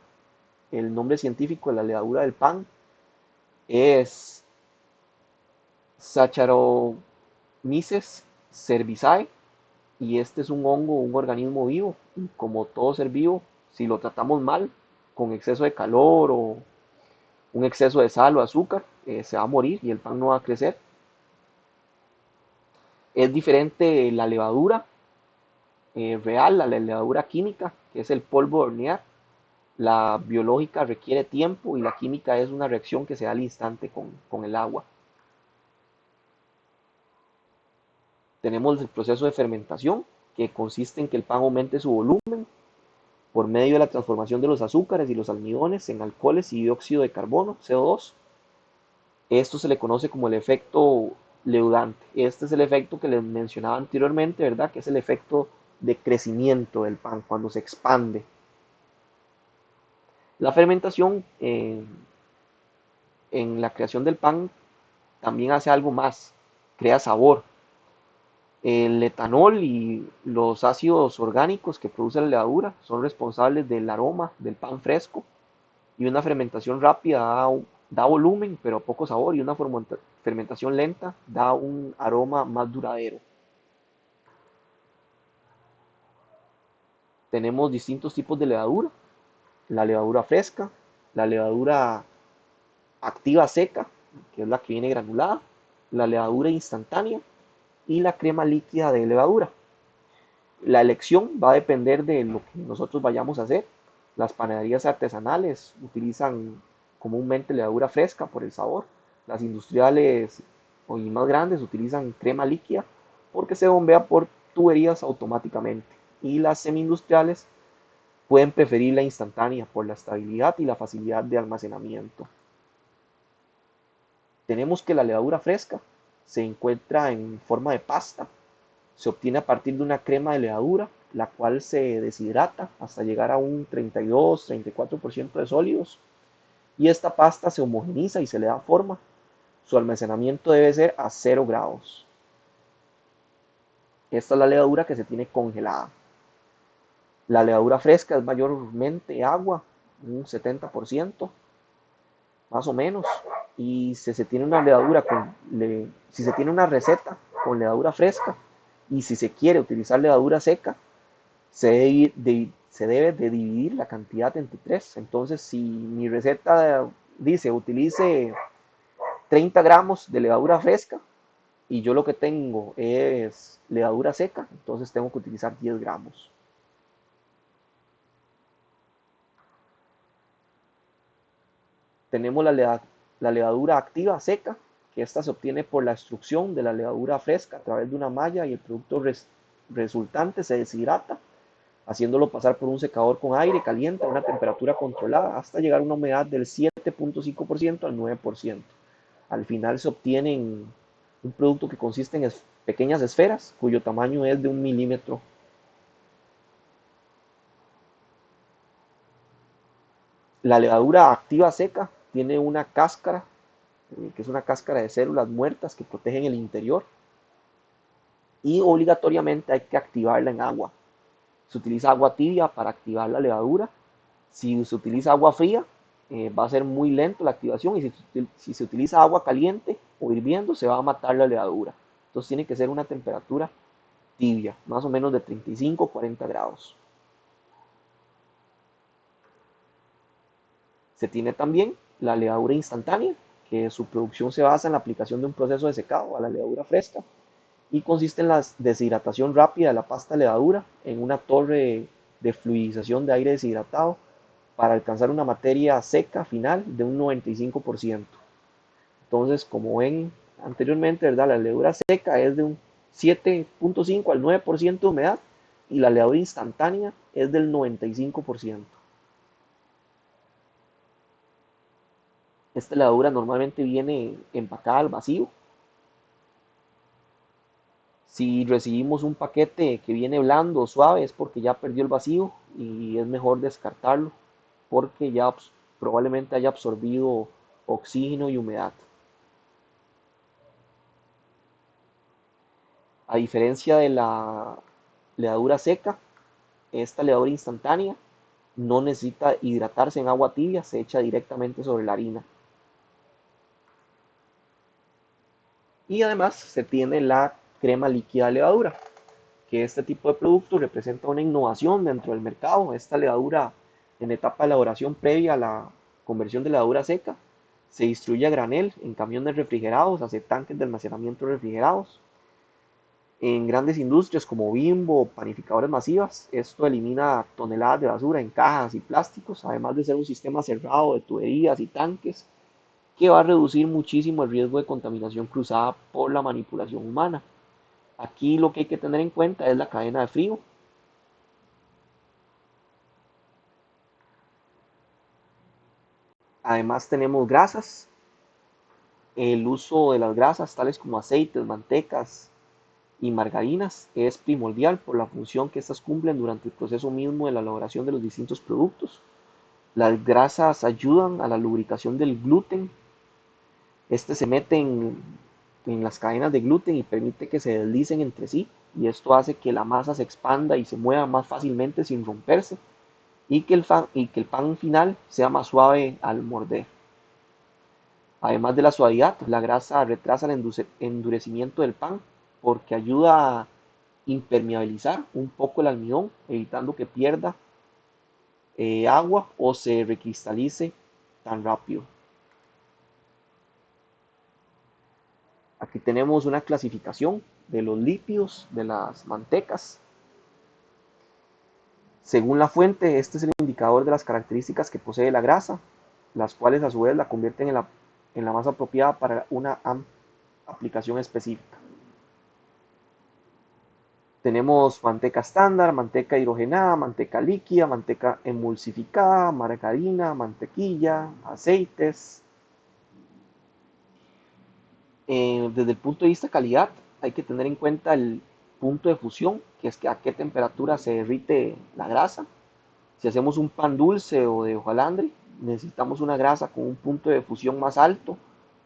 S1: El nombre científico de la levadura del pan es Saccharomyces cerevisiae y este es un hongo, un organismo vivo. Y como todo ser vivo, si lo tratamos mal, con exceso de calor o un exceso de sal o azúcar, se va a morir y el pan no va a crecer. Es diferente la levadura real, la levadura química, que es el polvo de hornear. La biológica requiere tiempo y la química es una reacción que se da al instante con el agua. Tenemos el proceso de fermentación, que consiste en que el pan aumente su volumen por medio de la transformación de los azúcares y los almidones en alcoholes y dióxido de carbono, CO2. Esto se le conoce como el efecto leudante. Este es el efecto que les mencionaba anteriormente, ¿verdad? Que es el efecto de crecimiento del pan cuando se expande. La fermentación en la creación del pan también hace algo más, crea sabor. El etanol y los ácidos orgánicos que produce la levadura son responsables del aroma del pan fresco y una fermentación rápida da volumen pero poco sabor y una fermentación lenta da un aroma más duradero. Tenemos distintos tipos de levadura, la levadura fresca, la levadura activa seca, que es la que viene granulada, la levadura instantánea y la crema líquida de levadura. La elección va a depender de lo que nosotros vayamos a hacer. Las panaderías artesanales utilizan comúnmente levadura fresca por el sabor. Las industriales y más grandes utilizan crema líquida porque se bombea por tuberías automáticamente. Y las semi-industriales pueden preferir la instantánea por la estabilidad y la facilidad de almacenamiento. Tenemos que la levadura fresca se encuentra en forma de pasta. Se obtiene a partir de una crema de levadura, la cual se deshidrata hasta llegar a un 32-34% de sólidos. Y esta pasta se homogeniza y se le da forma. Su almacenamiento debe ser a 0 grados. Esta es la levadura que se tiene congelada. La levadura fresca es mayormente agua, un 70%, más o menos. Y si se tiene una si se tiene una receta con levadura fresca y si se quiere utilizar levadura seca, se debe de dividir la cantidad entre tres. Entonces, si mi receta dice utilice 30 gramos de levadura fresca y yo lo que tengo es levadura seca, entonces tengo que utilizar 10 gramos. Tenemos la levadura activa seca, que esta se obtiene por la extrusión de la levadura fresca a través de una malla y el producto resultante se deshidrata, haciéndolo pasar por un secador con aire caliente a una temperatura controlada hasta llegar a una humedad del 7.5% al 9%. Al final se obtiene un producto que consiste en pequeñas esferas cuyo tamaño es de 1 milímetro. La levadura activa seca tiene una cáscara, que es una cáscara de células muertas que protegen el interior. y obligatoriamente hay que activarla en agua. Se utiliza agua tibia para activar la levadura. Si se utiliza agua fría, va a ser muy lento la activación, y si se utiliza agua caliente o hirviendo, se va a matar la levadura. Entonces tiene que ser una temperatura tibia, más o menos de 35 a 40 grados. Se tiene también la levadura instantánea, que su producción se basa en la aplicación de un proceso de secado a la levadura fresca y consiste en la deshidratación rápida de la pasta de levadura en una torre de fluidización de aire deshidratado para alcanzar una materia seca final de un 95%. Entonces, como ven anteriormente, ¿verdad? La levadura seca es de un 7.5 al 9% de humedad y la levadura instantánea es del 95%. Esta levadura normalmente viene empacada al vacío. Si recibimos un paquete que viene blando o suave es porque ya perdió el vacío y es mejor descartarlo porque ya probablemente haya absorbido oxígeno y humedad. A diferencia de la levadura seca, esta levadura instantánea no necesita hidratarse en agua tibia, se echa directamente sobre la harina. Y además se tiene la crema líquida de levadura, que este tipo de producto representa una innovación dentro del mercado. Esta levadura en etapa de elaboración previa a la conversión de levadura seca se distribuye a granel en camiones refrigerados hacia tanques de almacenamiento refrigerados. En grandes industrias como Bimbo o panificadores masivas, esto elimina toneladas de basura en cajas y plásticos, además de ser un sistema cerrado de tuberías y tanques que va a reducir muchísimo el riesgo de contaminación cruzada por la manipulación humana. Aquí lo que hay que tener en cuenta es la cadena de frío. Además tenemos grasas. El uso de las grasas tales como aceites, mantecas y margarinas es primordial por la función que estas cumplen durante el proceso mismo de la elaboración de los distintos productos. Las grasas ayudan a la lubricación del gluten. Este se mete en las cadenas de gluten y permite que se deslicen entre sí, y esto hace que la masa se expanda y se mueva más fácilmente sin romperse, y que el pan final sea más suave al morder. Además de la suavidad, la grasa retrasa el endurecimiento del pan porque ayuda a impermeabilizar un poco el almidón, evitando que pierda agua o se recristalice tan rápido. Aquí tenemos una clasificación de los lípidos de las mantecas. Según la fuente, este es el indicador de las características que posee la grasa, las cuales a su vez la convierten en la más apropiada para una aplicación específica. Tenemos manteca estándar, manteca hidrogenada, manteca líquida, manteca emulsificada, margarina, mantequilla, aceites. Desde el punto de vista de calidad, hay que tener en cuenta el punto de fusión, que es que a qué temperatura se derrite la grasa. Si hacemos un pan dulce o de hojalandre, necesitamos una grasa con un punto de fusión más alto,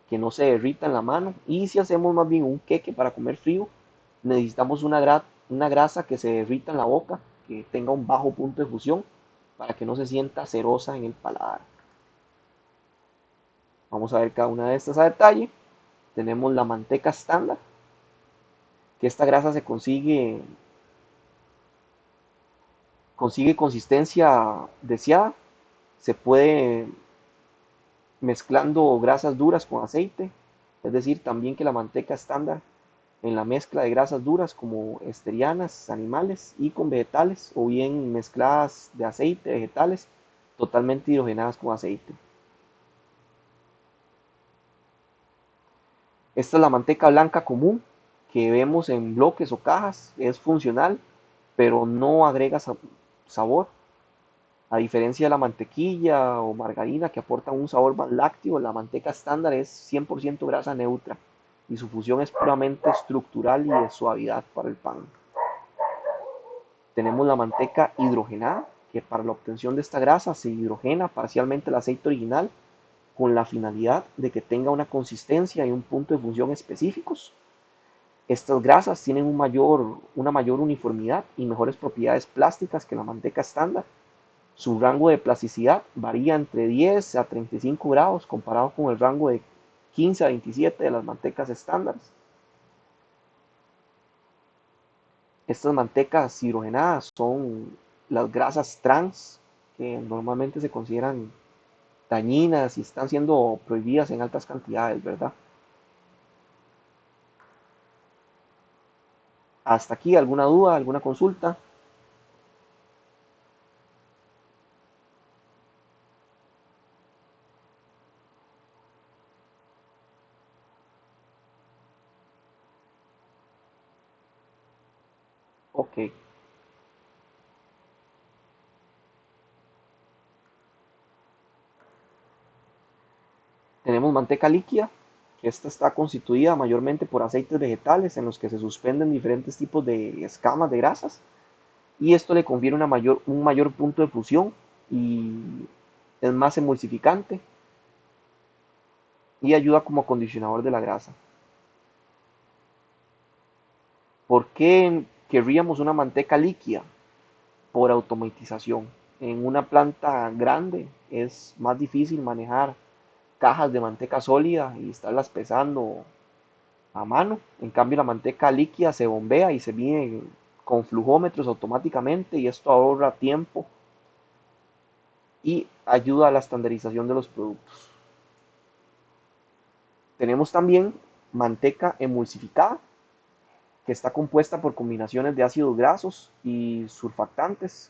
S1: que no se derrita en la mano. Y si hacemos más bien un queque para comer frío, necesitamos una grasa que se derrita en la boca, que tenga un bajo punto de fusión, para que no se sienta cerosa en el paladar. Vamos a ver cada una de estas a detalle. Tenemos la manteca estándar, que esta grasa consigue consistencia deseada. Se puede mezclando grasas duras con aceite, es decir, también que la manteca estándar en la mezcla de grasas duras como esterianas, animales y con vegetales, o bien mezcladas de aceite, vegetales, totalmente hidrogenadas con aceite. Esta es la manteca blanca común que vemos en bloques o cajas, es funcional, pero no agrega sabor. A diferencia de la mantequilla o margarina que aportan un sabor más lácteo, la manteca estándar es 100% grasa neutra y su función es puramente estructural y de suavidad para el pan. Tenemos la manteca hidrogenada, que para la obtención de esta grasa se hidrogena parcialmente el aceite original con la finalidad de que tenga una consistencia y un punto de función específicos. Estas grasas tienen una mayor uniformidad y mejores propiedades plásticas que la manteca estándar. Su rango de plasticidad varía entre 10 a 35 grados comparado con el rango de 15 a 27 de las mantecas estándares. Estas mantecas hidrogenadas son las grasas trans, que normalmente se consideran dañinas y están siendo prohibidas en altas cantidades, ¿verdad? Hasta aquí, ¿alguna duda, alguna consulta? Ok, tenemos manteca líquida, que esta está constituida mayormente por aceites vegetales en los que se suspenden diferentes tipos de escamas de grasas y esto le confiere un mayor punto de fusión y es más emulsificante y ayuda como acondicionador de la grasa. ¿Por qué querríamos una manteca líquida? Por automatización. En una planta grande es más difícil manejar cajas de manteca sólida y estarlas pesando a mano. En cambio, la manteca líquida se bombea y se mide con flujómetros automáticamente y esto ahorra tiempo y ayuda a la estandarización de los productos. Tenemos también manteca emulsificada, que está compuesta por combinaciones de ácidos grasos y surfactantes,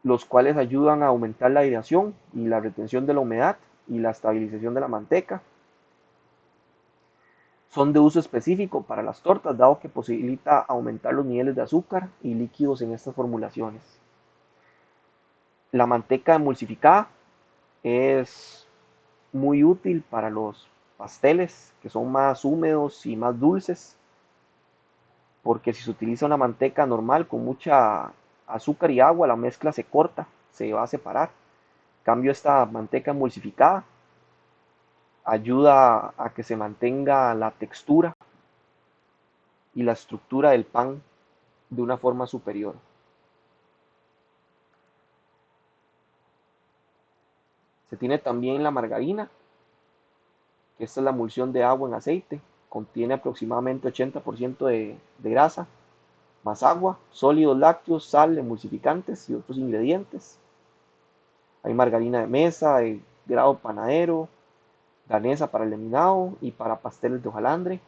S1: los cuales ayudan a aumentar la aireación y la retención de la humedad y la estabilización de la manteca. Son de uso específico para las tortas, dado que posibilita aumentar los niveles de azúcar y líquidos en estas formulaciones. La manteca emulsificada es muy útil para los pasteles que son más húmedos y más dulces, porque si se utiliza una manteca normal con mucha azúcar y agua, la mezcla se corta, se va a separar. En cambio, esta manteca emulsificada ayuda a que se mantenga la textura y la estructura del pan de una forma superior. Se tiene también la margarina, que esta es la emulsión de agua en aceite, contiene aproximadamente 80% de grasa, más agua, sólidos lácteos, sal, emulsificantes y otros ingredientes. Hay margarina de mesa, de grado panadero, danesa para el laminado y para pasteles de hojalandre.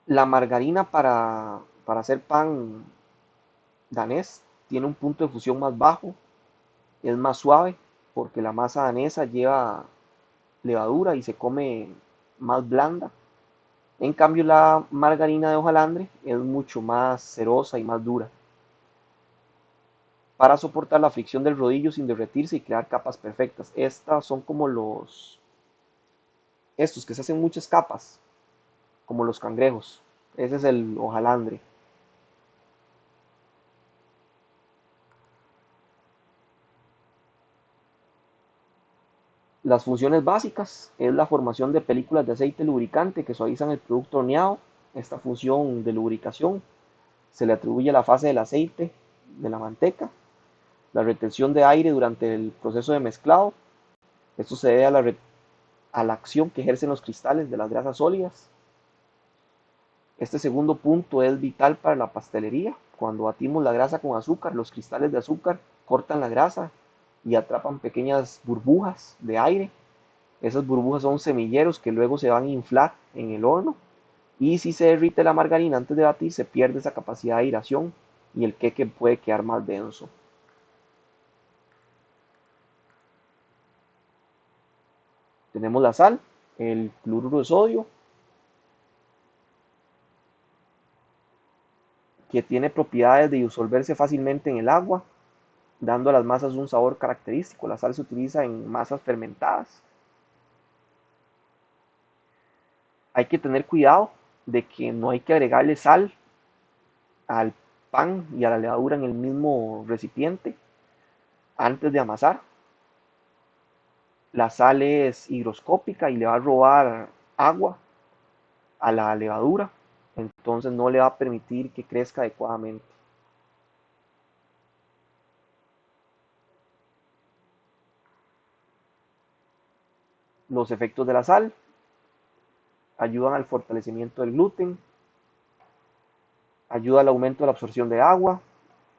S1: La margarina para hacer pan danés tiene un punto de fusión más bajo, es más suave porque la masa danesa lleva levadura y se come más blanda. En cambio, la margarina de hojalandre es mucho más cerosa y más dura para soportar la fricción del rodillo sin derretirse y crear capas perfectas. Estas son como estos que se hacen muchas capas, como los cangrejos. Ese es el hojalandre. Las funciones básicas es la formación de películas de aceite lubricante que suavizan el producto horneado. Esta función de lubricación se le atribuye a la fase del aceite de la manteca, la retención de aire durante el proceso de mezclado. Esto se debe a la acción que ejercen los cristales de las grasas sólidas. Este segundo punto es vital para la pastelería. Cuando batimos la grasa con azúcar, los cristales de azúcar cortan la grasa y atrapan pequeñas burbujas de aire. Esas burbujas son semilleros que luego se van a inflar en el horno. Y si se derrite la margarina antes de batir, se pierde esa capacidad de aireación y el queque puede quedar más denso. Tenemos la sal, el cloruro de sodio, que tiene propiedades de disolverse fácilmente en el agua, dando a las masas un sabor característico. La sal se utiliza en masas fermentadas. Hay que tener cuidado de que no hay que agregarle sal al pan y a la levadura en el mismo recipiente. antes de amasar. La sal es higroscópica y le va a robar agua a la levadura, entonces no le va a permitir que crezca adecuadamente. Los efectos de la sal ayudan al fortalecimiento del gluten, ayuda al aumento de la absorción de agua,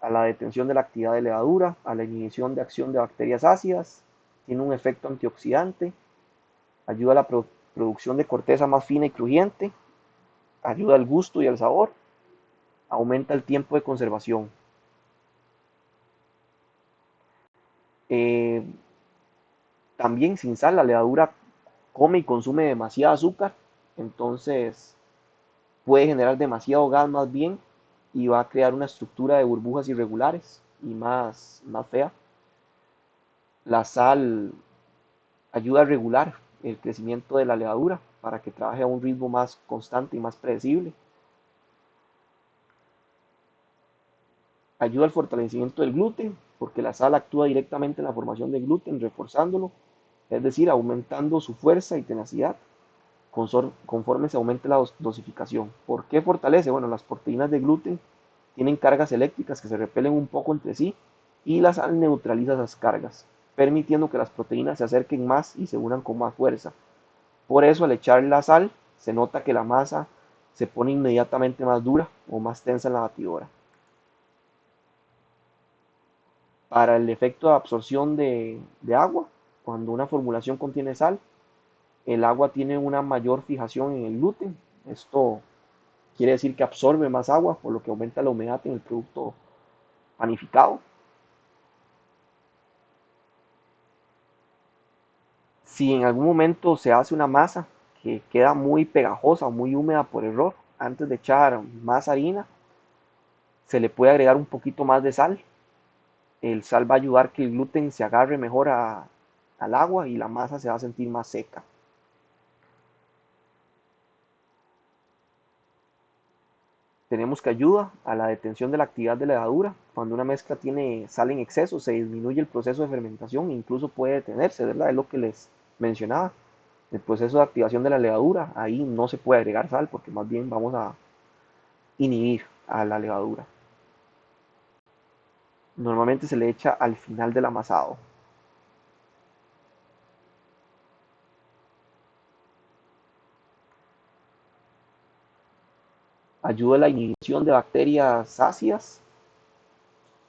S1: a la detención de la actividad de levadura, a la inhibición de acción de bacterias ácidas, tiene un efecto antioxidante, ayuda a la producción de corteza más fina y crujiente, ayuda al gusto y al sabor, aumenta el tiempo de conservación. Eh, También sin sal la levadura come y consume demasiado azúcar, entonces puede generar demasiado gas más bien y va a crear una estructura de burbujas irregulares y más fea. La sal ayuda a regular el crecimiento de la levadura para que trabaje a un ritmo más constante y más predecible. Ayuda al fortalecimiento del gluten porque la sal actúa directamente en la formación de gluten, reforzándolo, es decir, aumentando su fuerza y tenacidad conforme se aumente la dosificación. ¿Por qué fortalece? Bueno, las proteínas de gluten tienen cargas eléctricas que se repelen un poco entre sí y la sal neutraliza esas cargas, permitiendo que las proteínas se acerquen más y se unan con más fuerza. Por eso al echar la sal se nota que la masa se pone inmediatamente más dura o más tensa en la batidora. Para el efecto de absorción de agua, cuando una formulación contiene sal, el agua tiene una mayor fijación en el gluten. Esto quiere decir que absorbe más agua, por lo que aumenta la humedad en el producto panificado. Si en algún momento se hace una masa que queda muy pegajosa o muy húmeda por error, antes de echar más harina, se le puede agregar un poquito más de sal. El sal va a ayudar que el gluten se agarre mejor al agua y la masa se va a sentir más seca. Tenemos que ayuda a la detención de la actividad de la levadura. Cuando una mezcla tiene sal en exceso, se disminuye el proceso de fermentación e incluso puede detenerse, ¿verdad? Es lo que les mencionaba. El proceso de activación de la levadura, ahí no se puede agregar sal porque más bien vamos a inhibir a la levadura. Normalmente se le echa al final del amasado. Ayuda a la inhibición de bacterias ácidas.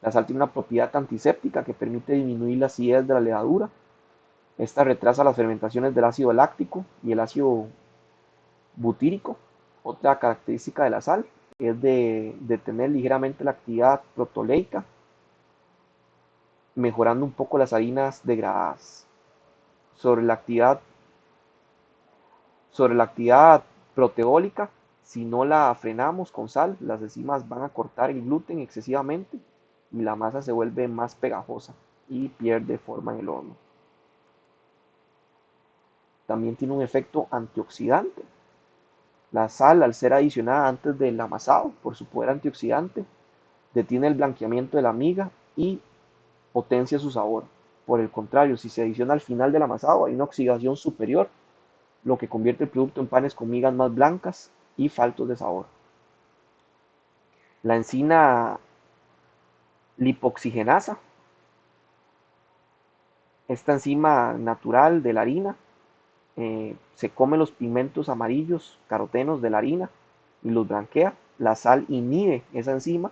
S1: La sal tiene una propiedad antiséptica que permite disminuir la acidez de la levadura. Esta retrasa las fermentaciones del ácido láctico y el ácido butírico. Otra característica de la sal es de detener ligeramente la actividad proteoleica, mejorando un poco las harinas degradadas. Sobre la actividad, sobre la actividad proteólica, si no la frenamos con sal, las enzimas van a cortar el gluten excesivamente y la masa se vuelve más pegajosa y pierde forma en el horno. También tiene un efecto antioxidante. La sal, al ser adicionada antes del amasado por su poder antioxidante, detiene el blanqueamiento de la miga y potencia su sabor. Por el contrario, si se adiciona al final del amasado, hay una oxidación superior, lo que convierte el producto en panes con migas más blancas y faltos de sabor. La enzima lipoxigenasa, esta enzima natural de la harina, se come los pigmentos amarillos carotenos de la harina y los blanquea. La sal inhibe esa enzima.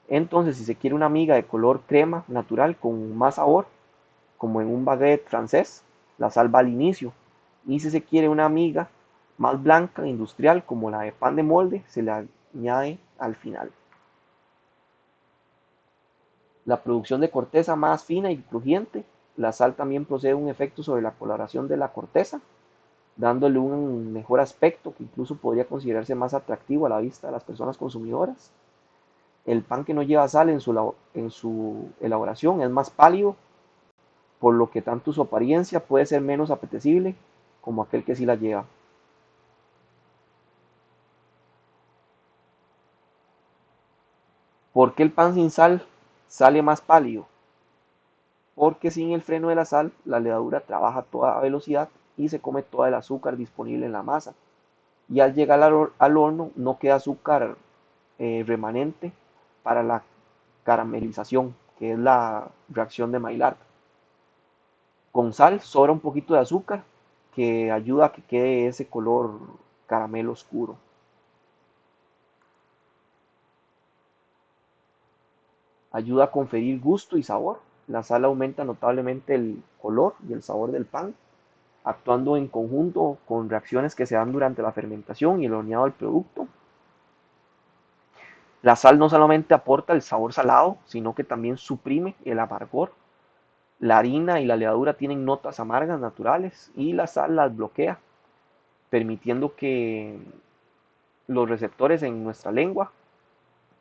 S1: Entonces, si se quiere una miga de color crema natural con más sabor, como en un baguette francés, la sal va al inicio. Y si se quiere una miga más blanca, industrial, como la de pan de molde, se le añade al final. La producción de corteza más fina y crujiente, la sal también posee un efecto sobre la coloración de la corteza, dándole un mejor aspecto que incluso podría considerarse más atractivo a la vista de las personas consumidoras. El pan que no lleva sal en su elaboración es más pálido, por lo que tanto su apariencia puede ser menos apetecible como aquel que sí la lleva. ¿Por qué el pan sin sal sale más pálido? porque sin el freno de la sal, la levadura trabaja a toda velocidad y se come todo el azúcar disponible en la masa. Y al llegar al horno no queda azúcar remanente para la caramelización, que es la reacción de Maillard. Con sal sobra un poquito de azúcar que ayuda a que quede ese color caramelo oscuro. Ayuda a conferir gusto y sabor. La sal aumenta notablemente el color y el sabor del pan, actuando en conjunto con reacciones que se dan durante la fermentación y el horneado del producto. La sal no solamente aporta el sabor salado, sino que también suprime el amargor. La harina y la levadura tienen notas amargas naturales y la sal las bloquea, permitiendo que los receptores en nuestra lengua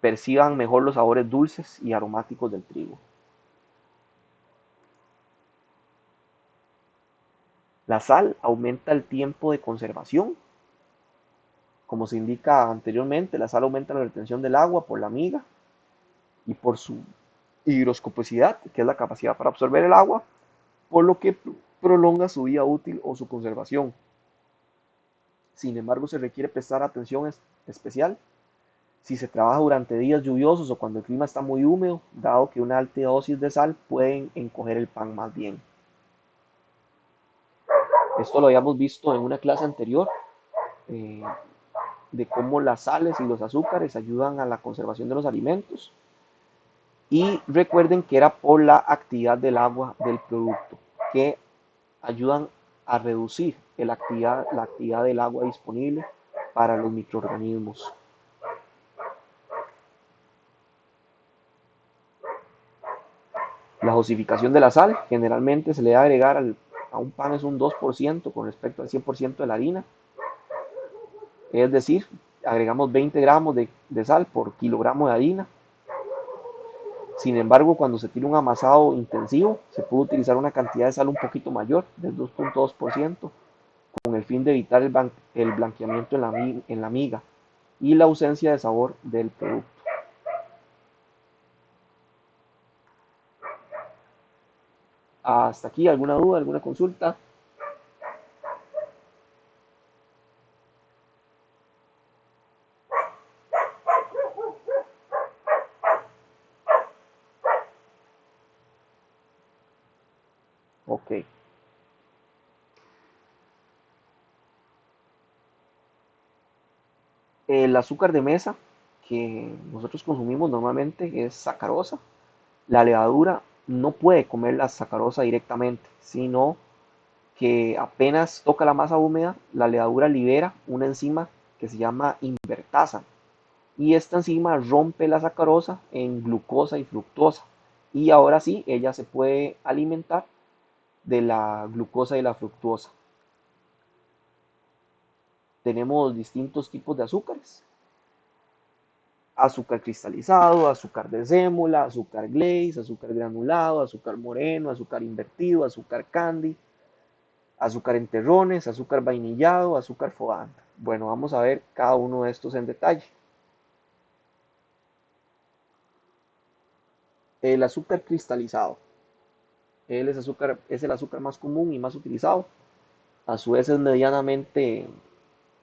S1: perciban mejor los sabores dulces y aromáticos del trigo. La sal aumenta el tiempo de conservación. Como se indica anteriormente, la sal aumenta la retención del agua por la miga y por su higroscopicidad, que es la capacidad para absorber el agua, por lo que prolonga su vida útil o su conservación. Sin embargo, se requiere prestar atención especial si se trabaja durante días lluviosos o cuando el clima está muy húmedo, dado que una alta dosis de sal pueden encoger el pan más bien. Esto lo habíamos visto en una clase anterior, eh, de cómo las sales y los azúcares ayudan a la conservación de los alimentos. Y recuerden que era por la actividad del agua del producto, que ayudan a reducir la actividad del agua disponible para los microorganismos. La dosificación de la sal generalmente se le debe agregar a un pan es un 2% con respecto al 100% de la harina. Es decir, agregamos 20 gramos de sal por kilogramo de harina. Sin embargo, cuando se tiene un amasado intensivo, se puede utilizar una cantidad de sal un poquito mayor, del 2.2%, con el fin de evitar el blanqueamiento en la miga y la ausencia de sabor del producto. Hasta aquí, ¿alguna duda, alguna consulta? Ok. El azúcar de mesa que nosotros consumimos normalmente es sacarosa. La levadura no puede comer la sacarosa directamente, sino que apenas toca la masa húmeda, la levadura libera una enzima que se llama invertasa. Y esta enzima rompe la sacarosa en glucosa y fructosa. Y ahora sí, ella se puede alimentar de la glucosa y la fructosa. Tenemos distintos tipos de azúcares: azúcar cristalizado, azúcar de sémola, azúcar glaze, azúcar granulado, azúcar moreno, azúcar invertido, azúcar candy, azúcar en terrones, azúcar vainillado, azúcar fondant. Bueno, vamos a ver cada uno de estos en detalle. El azúcar cristalizado. Es el azúcar más común y más utilizado. A su vez es medianamente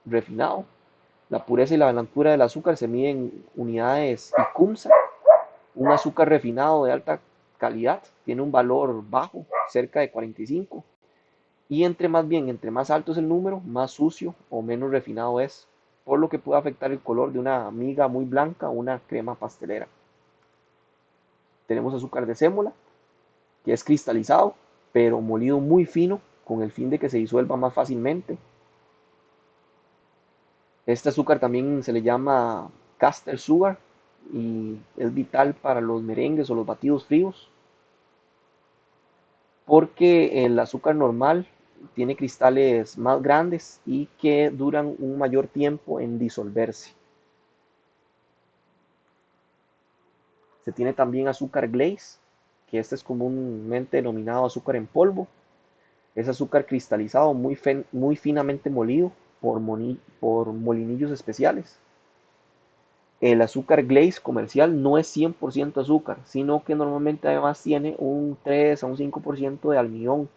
S1: refinado. La pureza y la blancura del azúcar se miden en unidades ICUMSA. Un azúcar refinado de alta calidad tiene un valor bajo, cerca de 45. Y entre más alto es el número, más sucio o menos refinado es, por lo que puede afectar el color de una miga muy blanca o una crema pastelera. Tenemos azúcar de sémola, que es cristalizado, pero molido muy fino con el fin de que se disuelva más fácilmente. Este azúcar también se le llama caster sugar y es vital para los merengues o los batidos fríos, porque el azúcar normal tiene cristales más grandes y que duran un mayor tiempo en disolverse. Se tiene también azúcar glaze, que este es comúnmente denominado azúcar en polvo. Es azúcar cristalizado muy finamente molido por molinillos especiales. El azúcar glaze comercial no es 100% azúcar, sino que normalmente además tiene un 3 a un 5% de almidón.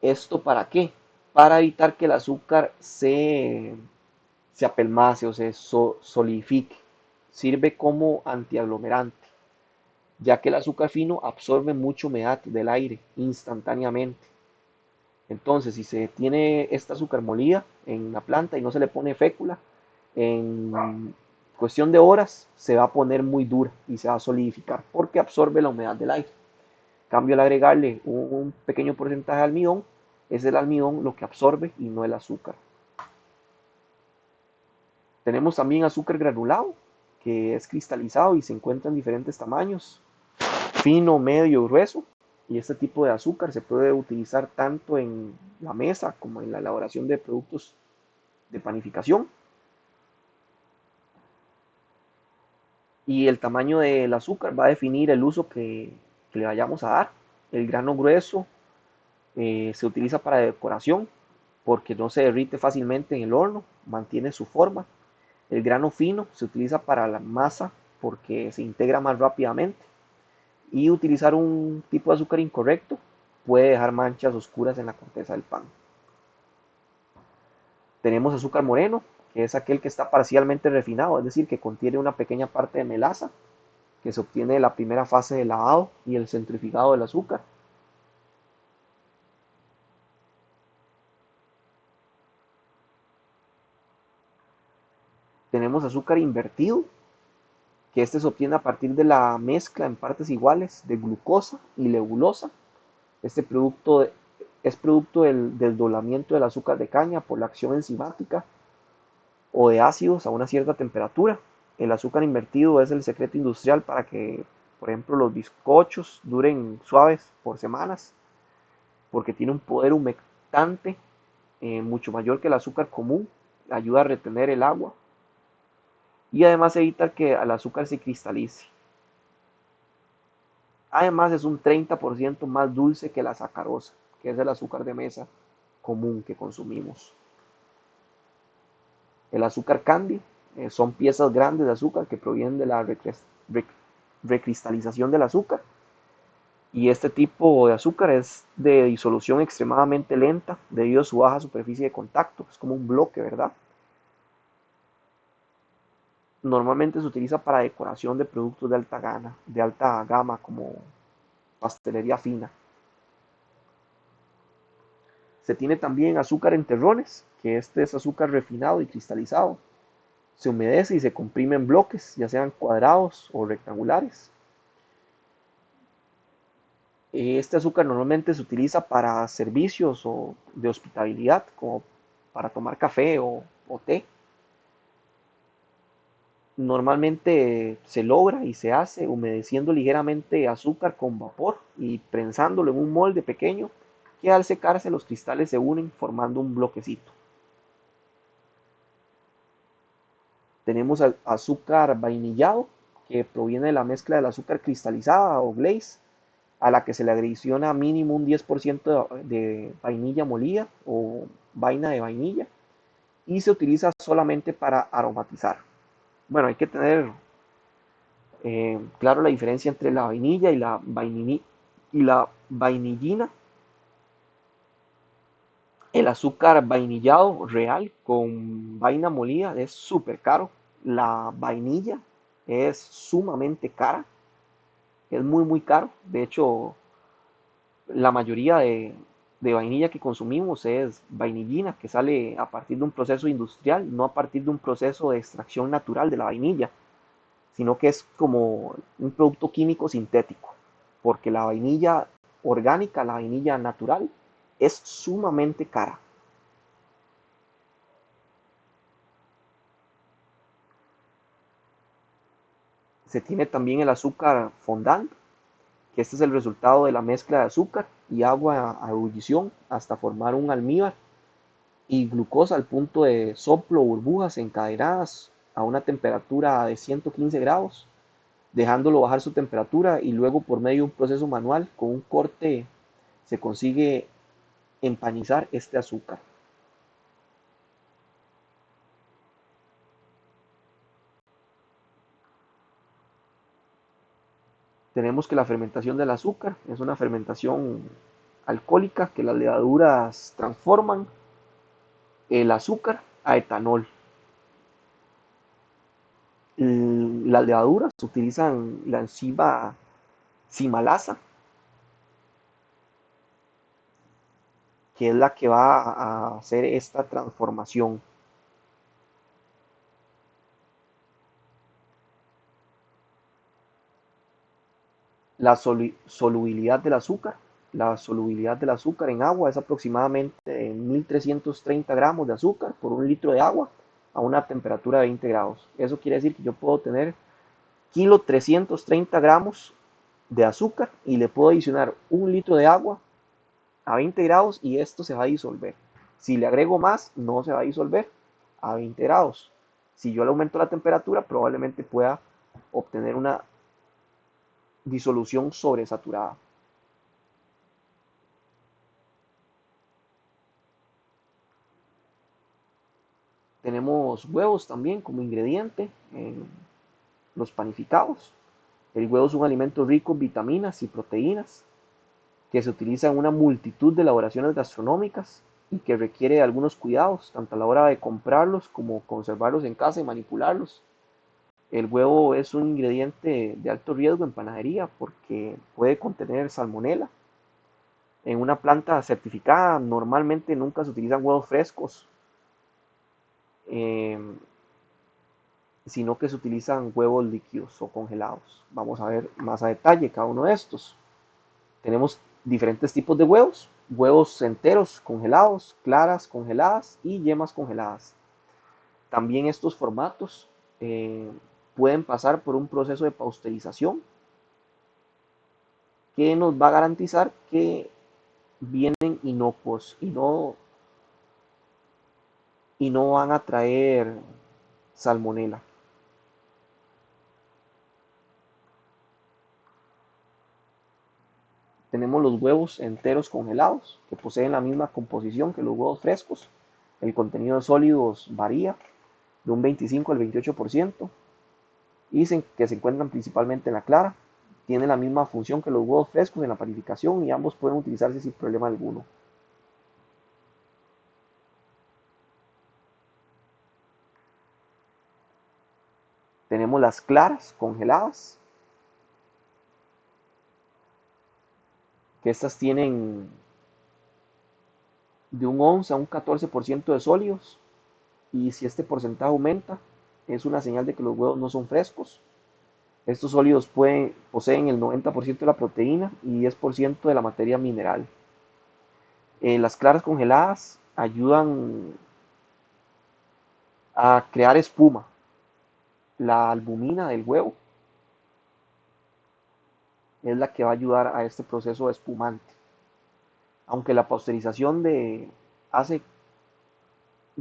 S1: ¿Esto para qué? Para evitar que el azúcar se apelmace o se solidifique. Sirve como antiaglomerante, ya que el azúcar fino absorbe mucha humedad del aire instantáneamente. Entonces, si se tiene esta azúcar molida en la planta y no se le pone fécula, en cuestión de horas se va a poner muy dura y se va a solidificar porque absorbe la humedad del aire. En cambio, al agregarle un pequeño porcentaje de almidón, es el almidón lo que absorbe y no el azúcar. Tenemos también azúcar granulado, que es cristalizado y se encuentra en diferentes tamaños, fino, medio, grueso. Y este tipo de azúcar se puede utilizar tanto en la mesa como en la elaboración de productos de panificación. Y el tamaño del azúcar va a definir el uso que le vayamos a dar. El grano grueso se utiliza para decoración porque no se derrite fácilmente en el horno, mantiene su forma. El grano fino se utiliza para la masa porque se integra más rápidamente. Y utilizar un tipo de azúcar incorrecto puede dejar manchas oscuras en la corteza del pan. Tenemos azúcar moreno, que es aquel que está parcialmente refinado, es decir, que contiene una pequeña parte de melaza, que se obtiene de la primera fase de lavado y el centrifugado del azúcar. Tenemos azúcar invertido, que este se obtiene a partir de la mezcla en partes iguales de glucosa y lebulosa. Este producto es producto del desdoblamiento del azúcar de caña por la acción enzimática o de ácidos a una cierta temperatura. El azúcar invertido es el secreto industrial para que, por ejemplo, los bizcochos duren suaves por semanas, porque tiene un poder humectante mucho mayor que el azúcar común, ayuda a retener el agua y además evita que el azúcar se cristalice. Además es un 30% más dulce que la sacarosa, que es el azúcar de mesa común que consumimos. El azúcar candy son piezas grandes de azúcar que provienen de la recristalización del azúcar. Y este tipo de azúcar es de disolución extremadamente lenta debido a su baja superficie de contacto. Es como un bloque, ¿verdad? Normalmente se utiliza para decoración de productos de alta gama como pastelería fina. Se tiene también azúcar en terrones, que este es azúcar refinado y cristalizado. Se humedece y se comprime en bloques, ya sean cuadrados o rectangulares. Este azúcar normalmente se utiliza para servicios o de hospitalidad, como para tomar café o té. Normalmente se logra y se hace humedeciendo ligeramente azúcar con vapor y prensándolo en un molde pequeño que al secarse los cristales se unen formando un bloquecito. Tenemos azúcar vainillado que proviene de la mezcla del azúcar cristalizada o glaze a la que se le adiciona mínimo un 10% de vainilla molida o vaina de vainilla y se utiliza solamente para aromatizar. Bueno, hay que tener claro la diferencia entre la vainilla y la vainillina. El azúcar vainillado real con vaina molida es súper caro. La vainilla es sumamente cara, es muy muy caro. De hecho, la mayoría de vainilla que consumimos es vainillina, que sale a partir de un proceso industrial, no a partir de un proceso de extracción natural de la vainilla, sino que es como un producto químico sintético, porque la vainilla orgánica, la vainilla natural, es sumamente cara. Se tiene también el azúcar fondant, que este es el resultado de la mezcla de azúcar y agua a ebullición hasta formar un almíbar y glucosa al punto de soplo o burbujas encadenadas a una temperatura de 115 grados, dejándolo bajar su temperatura y luego por medio de un proceso manual con un corte se consigue empañizar este azúcar. Tenemos que la fermentación del azúcar es una fermentación alcohólica que las levaduras transforman el azúcar a etanol. Las levaduras utilizan la enzima simalasa, que es la que va a hacer esta transformación. La solubilidad del azúcar. La solubilidad del azúcar en agua es aproximadamente 1330 gramos de azúcar por un litro de agua a una temperatura de 20 grados. Eso quiere decir que yo puedo tener 330 gramos de azúcar y le puedo adicionar un litro de agua a 20 grados y esto se va a disolver. Si le agrego más, no se va a disolver a 20 grados. Si yo le aumento la temperatura, probablemente pueda obtener una disolución sobresaturada. Tenemos huevos también como ingrediente en los panificados. El huevo es un alimento rico en vitaminas y proteínas que se utiliza en una multitud de elaboraciones gastronómicas y que requiere algunos cuidados, tanto a la hora de comprarlos como conservarlos en casa y manipularlos. El huevo es un ingrediente de alto riesgo en panadería porque puede contener salmonela. En una planta certificada normalmente nunca se utilizan huevos frescos, eh, sino que se utilizan huevos líquidos o congelados. Vamos a ver más a detalle cada uno de estos. Tenemos diferentes tipos de huevos, huevos enteros congelados, claras congeladas y yemas congeladas. También estos formatos eh, pueden pasar por un proceso de pasteurización que nos va a garantizar que vienen inocuos y no van a traer salmonela. Tenemos los huevos enteros congelados, que poseen la misma composición que los huevos frescos. El contenido de sólidos varía de un 25 al 28% y que se encuentran principalmente en la clara. Tienen la misma función que los huevos frescos en la panificación y ambos pueden utilizarse sin problema alguno. Tenemos las claras congeladas, que estas tienen de un 11 a un 14% de sólidos y si este porcentaje aumenta es una señal de que los huevos no son frescos. Estos sólidos poseen el 90% de la proteína y 10% de la materia mineral. Las claras congeladas ayudan a crear espuma. La albumina del huevo es la que va a ayudar a este proceso espumante. Aunque la pasteurización hace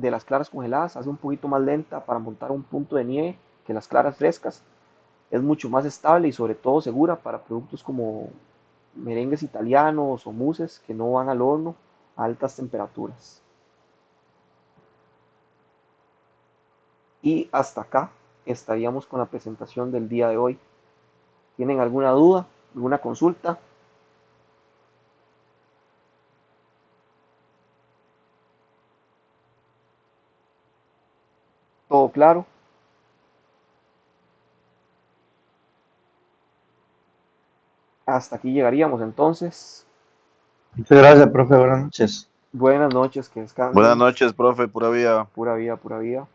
S1: de las claras congeladas hace un poquito más lenta para montar un punto de nieve que las claras frescas, es mucho más estable y sobre todo segura para productos como merengues italianos o mousses que no van al horno a altas temperaturas. Y hasta acá estaríamos con la presentación del día de hoy. ¿Tienen alguna duda? ¿Alguna consulta? ¿Todo claro? Hasta aquí llegaríamos entonces.
S3: Muchas gracias, profe. Buenas noches.
S1: Buenas noches, que
S2: Buenas
S1: descansen.
S2: noches, profe, pura vida.
S1: Pura vida, pura vida.